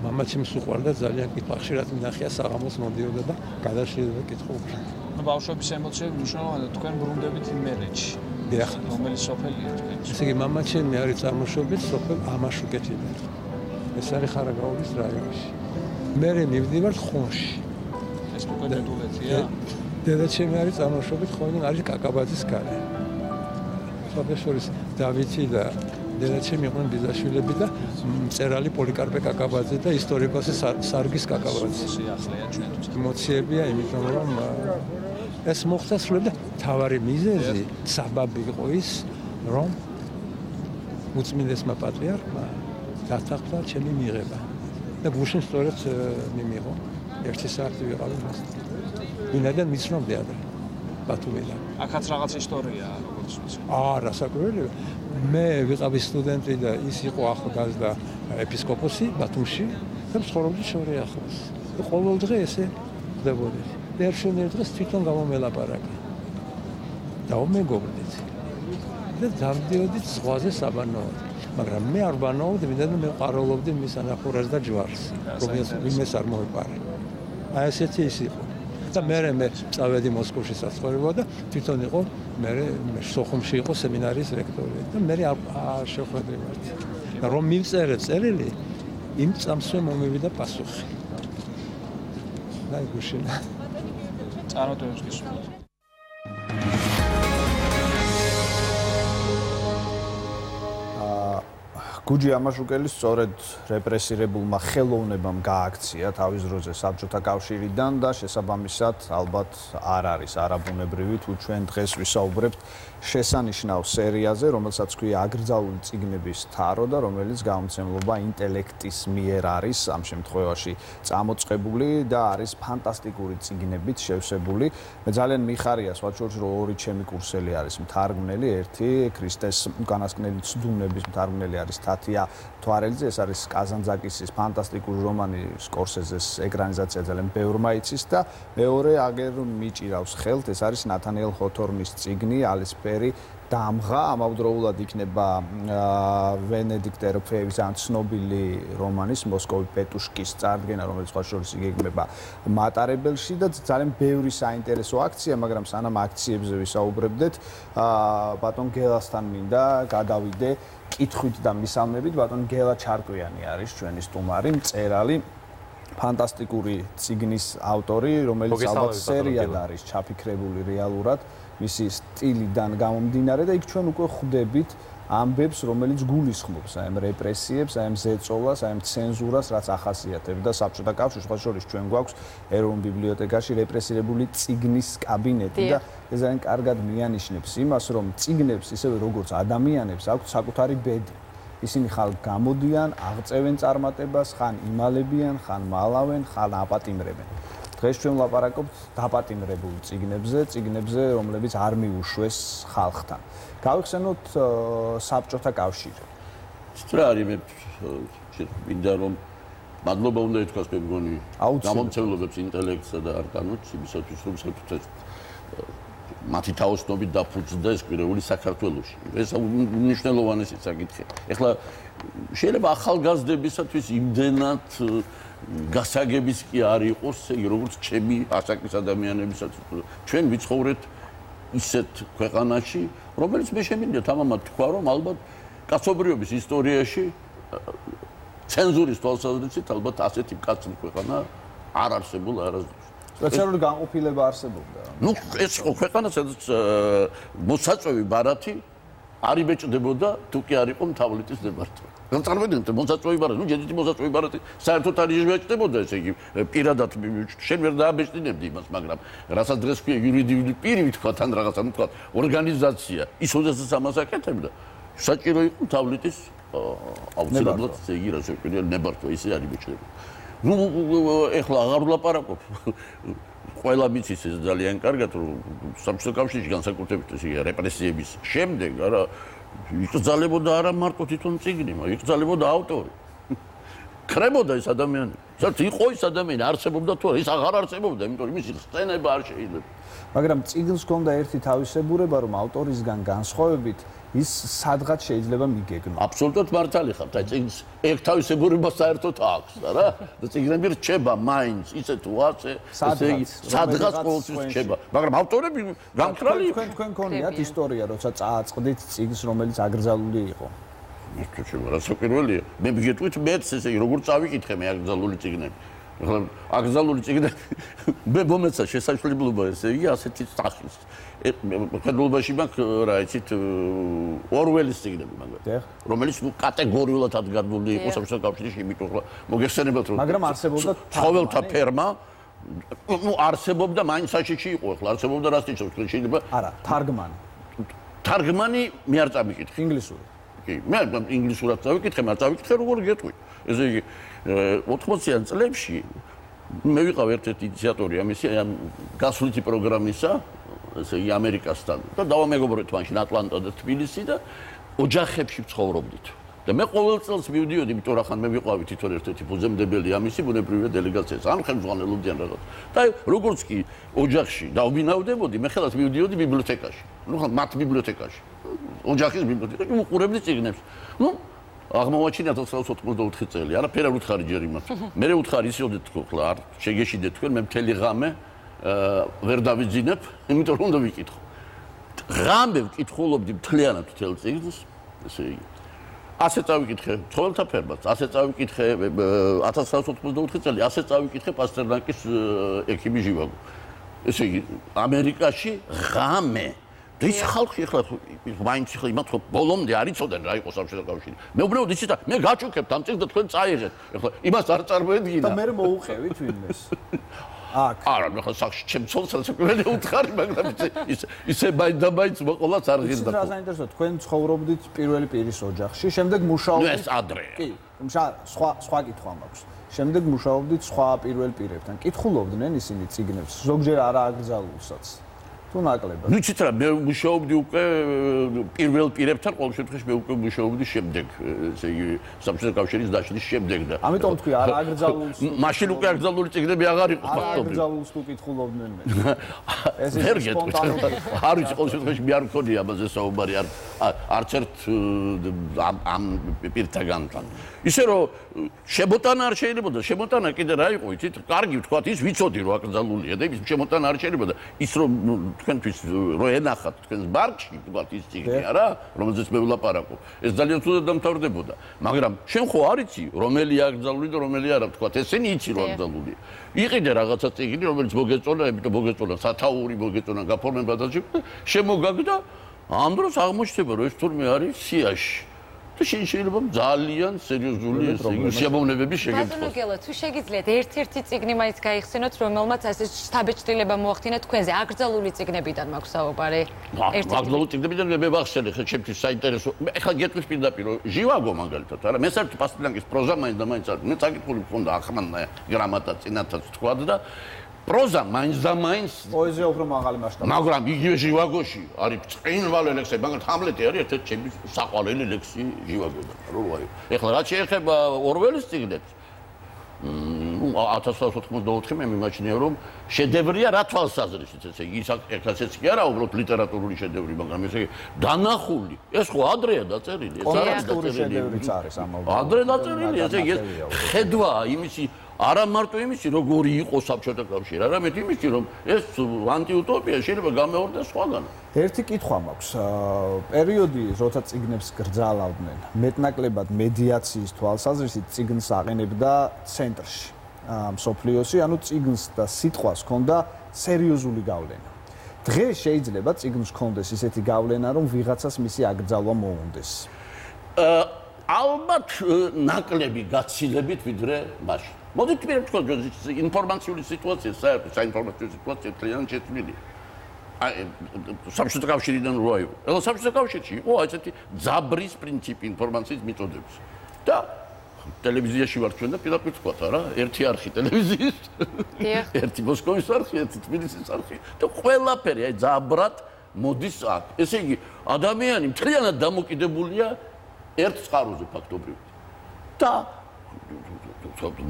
W: მამაჩემს უყვარდა ძალიან კითხვა ხშირად მინახია საღამოს მომდიოდა და გადაშლიდა კითხულობრივ.
V: ნუ ბავშვების ემოციები მნიშვნელოვანია თქვენ ბრუნდებით იმერეთში.
W: დიახ.
V: რომელი სოფელია თქვენ?
W: ესე იგი მამაჩემი არის წარმოშობით სოფელ ამაშუკეთიდან. ეს არის ხარაგაულის რაიონში. მე მივდივარ ხონში.
V: ეს უკვე დედულეთია?
W: დედაჩემი არის წარმოშობით ხონიდან არის კაკაბაძის კარი. შორის დავითი და დედაჩემი იყვნენ ბიძაშვილები და მწერალი პოლიკარპე კაკაბაძე და ისტორიკოსი სარგის კაკაბაძე.
V: სიახლეა ჩვენთვის.
W: ემოციებია, იმიტომ რომ ეს მოხდა სულ და თავარი მიზეზი საბაბი იყო ის, რომ უწმინდესმა პატრიარქმა დათანხმდა ჩემი მიღება და გუშინ სწორედ მიმიღო. 1 საათი ვიყავი მას. ვინაიდან მიცნობდი ადრე ბათუმიდან.
V: აქაც რაღაც ისტორიაა, როგორც ვიცი.
W: არა, საკუთრება. მე ვიყავი სტუდენტი და ის იყო ახალგაზრდა ეპისკოპოსი ბათუმში და ცხოვრობდი შორი ახლოს. ყოველ დღე ესე ხდებოდა. და ერთ დღეს თვითონ გამომელაპარაკა. დაუმეგობრდით. და დავდიოდით ზღვაზე საბანაოდ. მაგრამ მე არ ბანაობდი, ვინაიდან მე ყაროლობდი მის ანახურას და ჯვარს, რომელიც ვინმეს არ მოეპარა. აი ესეთი ის იყო. და მე წავედი მოსკოვში საცხოვრებელად და თვითონ იყო მე სოხუმში იყო სემინარიის რექტორი და მე არ შეხვედრი ვარ. რომ მივწერე წერილი, იმ წამსვე მომივიდა პასუხი. და იგუშინა.
V: წარმოადგენს გისურვებთ. გუჯი ამაშუკელი სწორედ რეპრესირებულმა ხელოვნებამ გააქცია თავის დროზე საბჭოთა კავშირიდან და შესაბამისად ალბათ არ არის არაბუნებრივი თუ ჩვენ დღეს ვისაუბრებთ შესანიშნავ სერიაზე, რომელსაც ქვია აკრძალული წიგნების თარო და რომელიც გამომცემლობა ინტელექტის მიერ არის ამ შემთხვევაში წამოწყებული და არის ფანტასტიკური წიგნებით შევსებული. მე ძალიან მიხარია სხვაჩვენს რომ ორი ჩემი კურსელი არის მთარგმნელი, ერთი ქრისტეს უკანასკნელი ცდუნების მთარგმნელი არის თათია თვარელიძე, ეს არის კაზანძაკისის ფანტასტიკური რომანი სკორსეზეს ეკრანიზაცია ძალიან ბევრმა იცის და მეორე აგერ მიჭირავს ხელთ, ეს არის ნათანიელ ჰოთორნის წიგნი ალისფერი დამღა, ამავდროულად იქნება ვენედიქტ ეროფეევის ან ცნობილი რომანის მოსკოვი პეტუშკის წარდგენა, რომელიც სხვა შორის იგეგმება მატარებელში და ძალიან ბევრი საინტერესო აქცია, მაგრამ სანამ აქციებზე ვისაუბრებდეთ, ბატონ გელასთან მინდა გადავიდე კითხვით და მისალმებით. ბატონ გელა ჩარკვიანი არის ჩვენი სტუმარი, მწერალი, ფანტასტიკური წიგნის ავტორი, რომელიც ალბათ სერიად არის ჩაფიქრებული რეალურად მისი სტილიდან გამომდინარე და იქ ჩვენ უკვე ხვდებით ამბებს, რომელიც გულისხმობს აი ამ რეპრესიებს, აი ამ ზეწოლას, აი ამ ცენზურას, რაც ახასიათებდა საბჭოთა კავშირს. სხვა შორის ჩვენ გვაქვს ეროვნულ ბიბლიოთეკაში რეპრესირებული წიგნის კაბინეტი და ეს ძალიან კარგად მიანიშნებს იმას, რომ წიგნებს ისევე როგორც ადამიანებს აქვთ საკუთარი ბედი. ისინი ხალ გამოდიან, აღწევენ წარმატებას, ხან იმალებიან, ხან მალავენ, ხან აპატიმრებენ. დღეს ჩვენ ვლაპარაკობთ დაპატიმრებულ წიგნებზე, რომლებიც არ მიუშვეს ხალხთან. გავიხსენოთ საბჭოთა კავშირი.
C: რა არის მე მინდა რომ მადლობა უნდა ითქვას მე მგონი გამომცემლობებს ინტელექტსა და არკანოთს იმისათვის რომ საკუთარ მათი თაოსნობით დაფუძნდა ეს კვირეული საქართველოში. ეს უნიშნელოვანესი საკითხია. ეხლა შეიძლება ახალგაზრდებისათვის იმდენად გასაგების კი არ იყოს, როგორც ჩემი ასაკის ადამიანებისაც. ჩვენ ვიცხოვრეთ ისეთ ქვეყანაში, რომელიც მე შემინდა თამამად თქვა, რომ ალბათ კაცობრიობის ისტორიაში ცენზურის თვალსაზრისით ალბათ ასეთი მკაცრი ქვეყანა არ არსებულა არასდროს.
V: სპეციალური განყოფილება არსებობდა.
C: ნუ ეს ქვეყანა სადაც მოსაწვევი ბარათი არ იბეჭდებოდა თუ კი არ იყო მთავლიტის დებარტა. წარმოიდგინეთ მოსაწვევი ბარათი, ნუ ჯედით მოსაწვევი ბარათი საერთოდ არ იბეჭდებოდა, ესე იგი პირადად შენ ვერ დააბეჭდინებდი იმას, მაგრამ რასაც დღეს ქვია იურიდიული პირი ვთქვათ ან რაღაცა ვთქვათ, ორგანიზაცია, ის ოდესაც ამას აკეთებდა, საჭირო იყო მთავლიტის აუცილებლად ესე იგი რა შეგვიძლია ნებართვა ისე არ იბეჭდებოდა. ნუ ეხლა აღარ ვლაპარაკობ. ყველა მიცის ეს ძალიან კარგად რომ საბჭოთა კავშირში განსაკუთრებით ესე რეპრესიების შემდეგ არა იკრძალებოდა არა მარტო თვითონ წიგნი, იკრძალებოდა ავტორი. ხრებოდა ეს ადამიანი. საერთოდ იყო ის ადამიანი, არსებობდა თუ არა, ის აღარ არსებობდა, იმიტომ რომ მისი ხსენება არ შეიძლება.
V: მაგრამ წიგნს ჰქონდა ერთი თავისებურება, რომ ავტორისგან განსხვავებით ის სადღაც შეიძლება მიგეგმო.
C: აბსოლუტურად მართალი ხართ. აი წიგნს ერთ თავისებურება საერთოდ აქვს, რა. და წიგნები რჩება მაინც, ისე თუ ასე, ესე იგი, სადღაც ყოველთვის რჩება. მაგრამ ავტორები გამქრალი
V: თქვენ გქონიათ ისტორია, როცა წააწყდით წიგნს, რომელიც აკრძალული იყო.
C: ისწრება, რა საკვირველია. მე მიგეტყვით მეც ესე იგი, როგორ წავიკითხე მე აკრძალული წიგნები. ეხლა აკრძალული წიგნები მე მომეცა შესაძლებლობა ესე იგი ასეთი სახის. ხედულობაში მაქვს რა იცით ორველის წიგნები მაგრამ რომელიც ნუ კატეგორიულად ადგარდული იყო საბჭოთა კავშირში, იმიტომ რომ მოგეხსენებათ რომ
V: მაგრამ არსებობდა
C: ცხოველთა ფერმა ნუ არსებობდა მაინც საშიში იყო, ეხლა არსებობდა რას ნიშნავს შეიძლება
V: არა თარგმანი
C: თარგმანი მე არ წავიკითხე
V: ინგლისური
C: კი მე ინგლისურად წავიკითხე, მაგრამ წავიკითხე როგორ გეტყვი. ესე იგი 80-იან წლებში მე ვიყავ ერთ-ერთი ინიციატორი ამისი ამ გასვლითი პროგრამისა, ესე იგი ამერიკასთან და დავამეგობრეთ მაშინ ატლანტა და თბილისი და ოჯახებში ვცხოვრობდით. და მე ყოველ წელს მივდიოდი, იმიტომ რომ ხან მე ვიყავი თვითონ ერთ-ერთი ფუძემდებელი ამისი ბუნებრივი დელეგაციას, ან ხელმძღვანელობდიან რაღაც. და როგორც კი ოჯახში დავბინავდებოდი, მე ხელას მივდიოდი ბიბლიოთეკაში. ნუ ხან მათ ბიბლიოთეკაში. ოჯახის ბიბლიოთეკაში უყურებდი წიგნებს. ნუ აღმოვაჩინა 1984 წელი, არაფერ არ უთხარი ჯერ იმას. მე უთხარი ისოდეთ ხო, ხლა არ შეგეშიდეთ თქვენ, მე მთელი ღამე ვერ დავიძინებ, იმიტომ რომ უნდა ვიკითხო. ღამე ვკითხულობდი მთლიანად მთელ წიგნს, ესე იგი. ასე წავიკითხე ცხოველთა ფერმას, ასე წავიკითხე 1984 წელი, ასე წავიკითხე პასტერნაკის ექიმი ჟივაგო. ესე იგი, ამერიკაში ღამე ის ხალხი ახლა მაინც ახლა იმათ ხო ბოლომდე არ იცოდნენ რა იყო საბჭოთა კავშირი. მე უბრალოდ იცით და მე გაჩუქებთ ამ წიგნს და თქვენ წაიღეთ. ახლა იმას არ წარმოედგინა.
V: და მე მოუყევით ვინმეს. აქ.
C: არა, მე ხა სახში ჩემ ცოლსაც უყურე უთხარი, მაგრამ ისე მაინც მოყოლაც არ ღირდა.
V: რა საინტერესოა, თქვენ ცხოვრობდით პირველი პირის ოჯახში, შემდეგ მუშაობდით.
C: ეს ადრე.
V: კი, სხვა კითხვა მაქვს. შემდეგ მუშაობდით სხვა პირველ პირებთან. კითხულობდნენ ისინი წიგნებს, ზოგჯერ არა აკრძალულსაც. თუ ნაკლებად.
C: ვიცით რა, მე მუშაობდი უკვე პირველ პირებთან, ყოველ შემთხვევაში მე უკვე მუშაობდი შემდეგ, ესე იგი, საბჭოთა კავშირის დაშლის შემდეგ და.
V: ამიტომ თქვი არა აკრძალულს.
C: მაშინ უკვე აკრძალული წიგნები აღარ იყო
V: ფაქტობრივად. აკრძალულს თუ კითხულობდნენ მე.
C: ეს ის სპონტანური. არ ვიცი, ყოველ შემთხვევაში მე არ მქონია ამაზე საუბარი, არც ერთ ამ პირთაგანთან. ისე რომ შემოტანა არ შეიძლება, შემოტანა კიდე რა იყო, იცით? კარგი ვთქვათ, ის ვიცოდი რომ აკრძალულია და ის შემოტანა არ შეიძლება და ის რომ თქვენთვის რო ენახათ თქვენს ბარკში, ვთქვათ, ის წიგნი არა, რომელზეც მე ვლაპარაკობ. ეს ძალიან ცუდად დამთავრდებოდა. მაგრამ შენ ხო არ იცი, რომელი აკრძალული და რომელი არა, ვთქვათ, ესენი იცი რომ აკრძალულია. იყიდე რაღაცა წიგნი, რომელიც მოგეწონა, იმიტომ მოგეწონა სათაური, მოგეწონა გაფორმება და შემოგაგდა, ამ დროს აღმოჩნდება რომ ეს თურმე არის სიაში. და შეიძლება ძალიან სერიოზული შემოვნებები შეგეძლოთ.
B: ბატონო გელო, თუ შეგიძლიათ ერთ-ერთი წიგნი მაინც გაიხსენოთ, რომელმაც ასე შთაბეჭდილება მოახდინა თქვენზე, აკრძალული წიგნებიდან მაქვს საუბარი.
C: აკრძალული წიგნებიდან მე ვახსენე, ხა ჩემთვის საინტერესო. ეხლა გეტყვის პირდაპირ, ჟივაგო მაგალითად, არა, მე საერთოდ პასტერნაკის პროზა მაინც და მაინც არ, მე წაკითხული მქონდა ახმანნა გრამატა წინათაც თქვა და პროზა მაინც და მაინც
V: პოეზია უფრო მაღალი მასშტაბი.
C: მაგრამ იგივე ჟივაგოში არის ბრწყინვალე ლექსები, მაგრამ ჰამლეტი არის ერთ-ერთი ჩემი საყვარელი ლექსი ჟივაგოდან. რო ვაი. ეხლა რაც შეეხება ორველის წიგნებს, 1984 მე მიმაჩნია რომ შედევრია რა თვალსაზრისით, ესე იგი, ესეც კი არა უბრალოდ ლიტერატურული შედევრი, მაგრამ ესე იგი დანახული. ეს ხო ადრეა დაწერილი, ეს არის
V: დაწერილი.
C: ადრე დაწერილი, ესე იგი, ხედვა იმისი არა მარტო იმისი, როგორი იყო საბჭოთა კავშირი, არამედ იმისი, რომ ეს ანტიუტოპია შეიძლება გამეორდეს სხვაგან.
V: ერთი კითხვა მაქვს. პერიოდი, როცა წიგნებს გრძალავდნენ, მეტნაკლებად მედიაციის თვალსაზრისით წიგნს აყენებდა ცენტრში. მსოფლიოსი, ანუ წიგნს და სიტყვას ჰქონდა სერიოზული გავლენა. დღეს შეიძლება წიგნს ჰქონდეს ისეთი გავლენა, რომ ვიღაცას მისი აკრძალვა მოუნდეს.
C: ალბათ ნაკლები გაცილებით ვიდრე მაშინ. მოდით მე ვთქვა, ინფორმაციული სიტუაცია, საინფორმაციო სიტუაცია ძალიან შეცვლილია. საბჭოთა კავშირიდან რო აიღო. ეხლა საბჭოთა კავშირში იყო ესეთი ძაბრის პრინციპი ინფორმაციის მიწოდების. და ტელევიზიაში ვარ ჩვენ და პირდაპირ ვთქვათ, არა, ერთი არხი ტელევიზიის, ერთი მოსკოვის არხი, ერთი თბილისის არხი და ყველაფერი აი ძაბრად მოდის აქ. ესე იგი, ადამიანი მთლიანად დამოკიდებულია ერთ წყაროზე ფაქტობრივად. და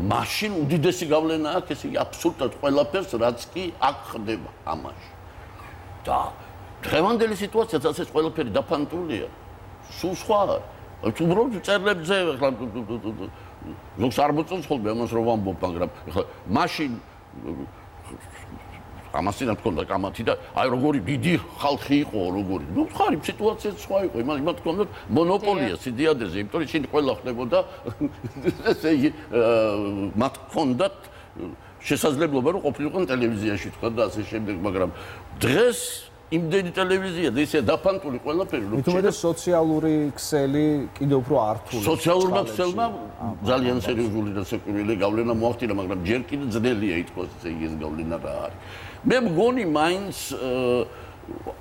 C: მაშინ უდიდესი გავლენა აქვს, ესე იგი, აბსოლუტურად ყველაფერს, რაც კი აქ ხდება ამაში. და დღევანდელი სიტუაციაც ასეც ყველაფერი დაფანტულია. სულ სხვა არის. უბრალოდ წერლებზე ახლა ზოგს არ მოწონს ხოლმე ამას რომ ვამბობ, მაგრამ ახლა მაშინ ამასინა თქონდა კამათი და აი როგორი დიდი ხალხი იყო, როგორი. ნუ ხარი სიტუაციაც სხვა იყო, იმათ თქონდა მონოპოლია სიდიადეზე, იმიტომ რომ ისინი ყველა ხდებოდა ესე იგი მათ თქონდათ შესაძლებლობა რომ ყოფილიყვნენ ტელევიზიაში თქვა და ასე შემდეგ, მაგრამ დღეს იმდენი ტელევიზია და ისე დაფანტული ყველაფერი რომ
V: თუმცა სოციალური ქსელი კიდევ უფრო ართული.
C: სოციალურმა ქსელმა ძალიან სერიოზული და სეკვირველი გავლენა მოახდინა, მაგრამ ჯერ კიდე ძნელია ითქვას ესე იგი ეს გავლენა რა არის. მე მგონი მაინც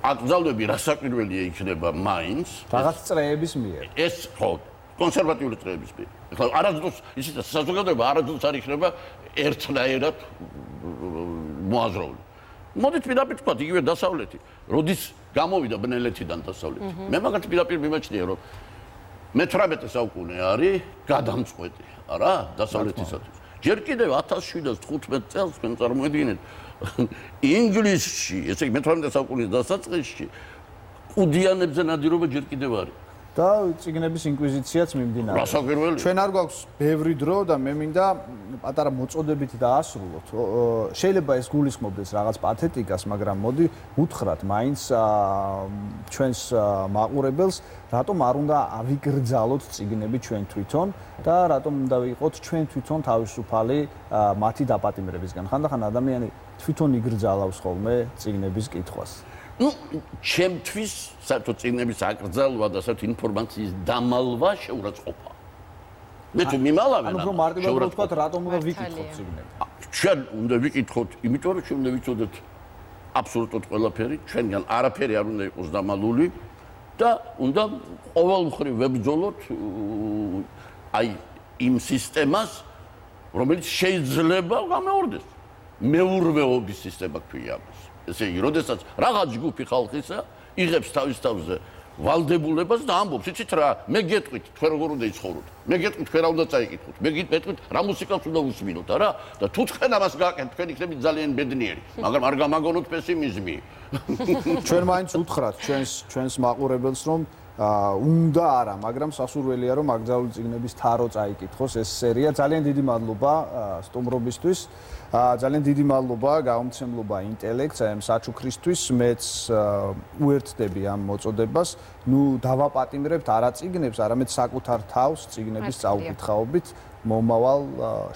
C: აკრძალვები რასაკვირველია იქნება მაინც
V: რაღაც წრეების მიერ.
C: ეს ხო კონსერვატიული წრეების მიერ. ეხლა არასდროს ისიც საზოგადოება არასდროს არ იქნება ერთნაირად მოაზროვნე. მოდით პირდაპირ ვთქვათ, იგივე დასავლეთი, როდის გამოვიდა ბნელეთიდან დასავლეთი. მე მაგათ პირდაპირ მიმაჩნია, რომ მე-18 საუკუნე არის გადამწყვეტი, არა, დასავლეთისათვის. ჯერ კიდევ 1715 წელს თქვენ წარმოედგინეთ, ინგლისში, ესე იგი მე-18 საუკუნის დასაწყისში, ყუდიანებზე ნადირობა ჯერ კიდევ არის.
V: და წიგნების ინკვიზიციაც მიმდინარეობს.
C: რასაკვირველია.
V: ჩვენ არ გვაქვს ბევრი დრო და მე მინდა პატარა მოწოდებით დაასრულოთ. შეიძლება ეს გულისხმობდეს რაღაც პათეტიკას, მაგრამ მოდი უთხრათ მაინც ჩვენს მაყურებელს, რატომ არ უნდა ავიგრძალოთ წიგნები ჩვენ თვითონ და რატომ უნდა ვიყოთ ჩვენ თვითონ თავისუფალი მათი დაპატიმრებისგან. ხანდახან ადამიანი თვითონ იგრძალავს ხოლმე წიგნების კითხვას.
C: Ну, ჩემთვის საერთოდ წიგნების აკრძალვა და საერთოდ ინფორმაციის დამალვა შეურაცხყოფა. მე თუ მიმალავენ,
V: ანუ უფრო მარტივად ვთქვათ, რატომ უნდა ვიკითხოთ წიგნები?
C: ჩვენ უნდა ვიკითხოთ, იმიტომ რომ ჩვენ უნდა ვიცოდეთ აბსოლუტურად ყველაფერი, ჩვენგან არაფერი არ უნდა იყოს დამალული და უნდა ყოველმხრივ ვებრძოლოთ აი იმ სისტემას, რომელიც შეიძლება გამეორდეს. მეურვეობის სისტემა ქვია ამას. ესე იგი, როდესაც რაღაც ჯგუფი ხალხისა იღებს თავის თავზე ვალდებულებას და ამბობს, იცით რა, მე გეტყვით, თქვენ როგორ უნდა იცხოვროთ. მე გეტყვით, თქვენ რა უნდა წაიკითხოთ. მე გეტყვით, რა მუსიკას უნდა უსმინოთ, არა? და თუ თქვენ ამას გააკეთებთ, თქვენ იქნებით ძალიან ბედნიერი, მაგრამ არ გამაგონოთ პესიმიზმი.
V: ჩვენ მაინც უთხრათ ჩვენს მაყურებელს, რომ უნდა არა, მაგრამ სასურველია რომ აკრძალული წიგნების თარო წაიკითხოს ეს სერია. ძალიან დიდი მადლობა სტუმრობისთვის. ძალიან დიდი მადლობა გამომცემლობა ინტელექტს, აი ამ საჩუქრისთვის. მეც უერთდები ამ მოწოდებას. ნუ დავაპატიმრებთ არა წიგნებს, არამედ საკუთარ თავს წიგნების წაუკითხაობით. მომავალ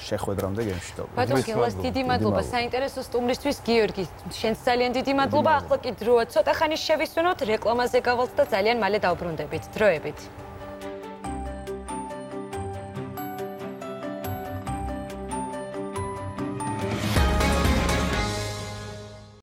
V: შეხვედრამდე გემშვიდობა.
B: ბატონ გელას დიდი მადლობა საინტერესო სტუმრისთვის. გიორგი, შენს ძალიან დიდი მადლობა. ახლა კი დროა ცოტა ხანი შევისვენოთ, რეკლამაზე გავალთ და ძალიან მალე დავბრუნდებით. დროებით.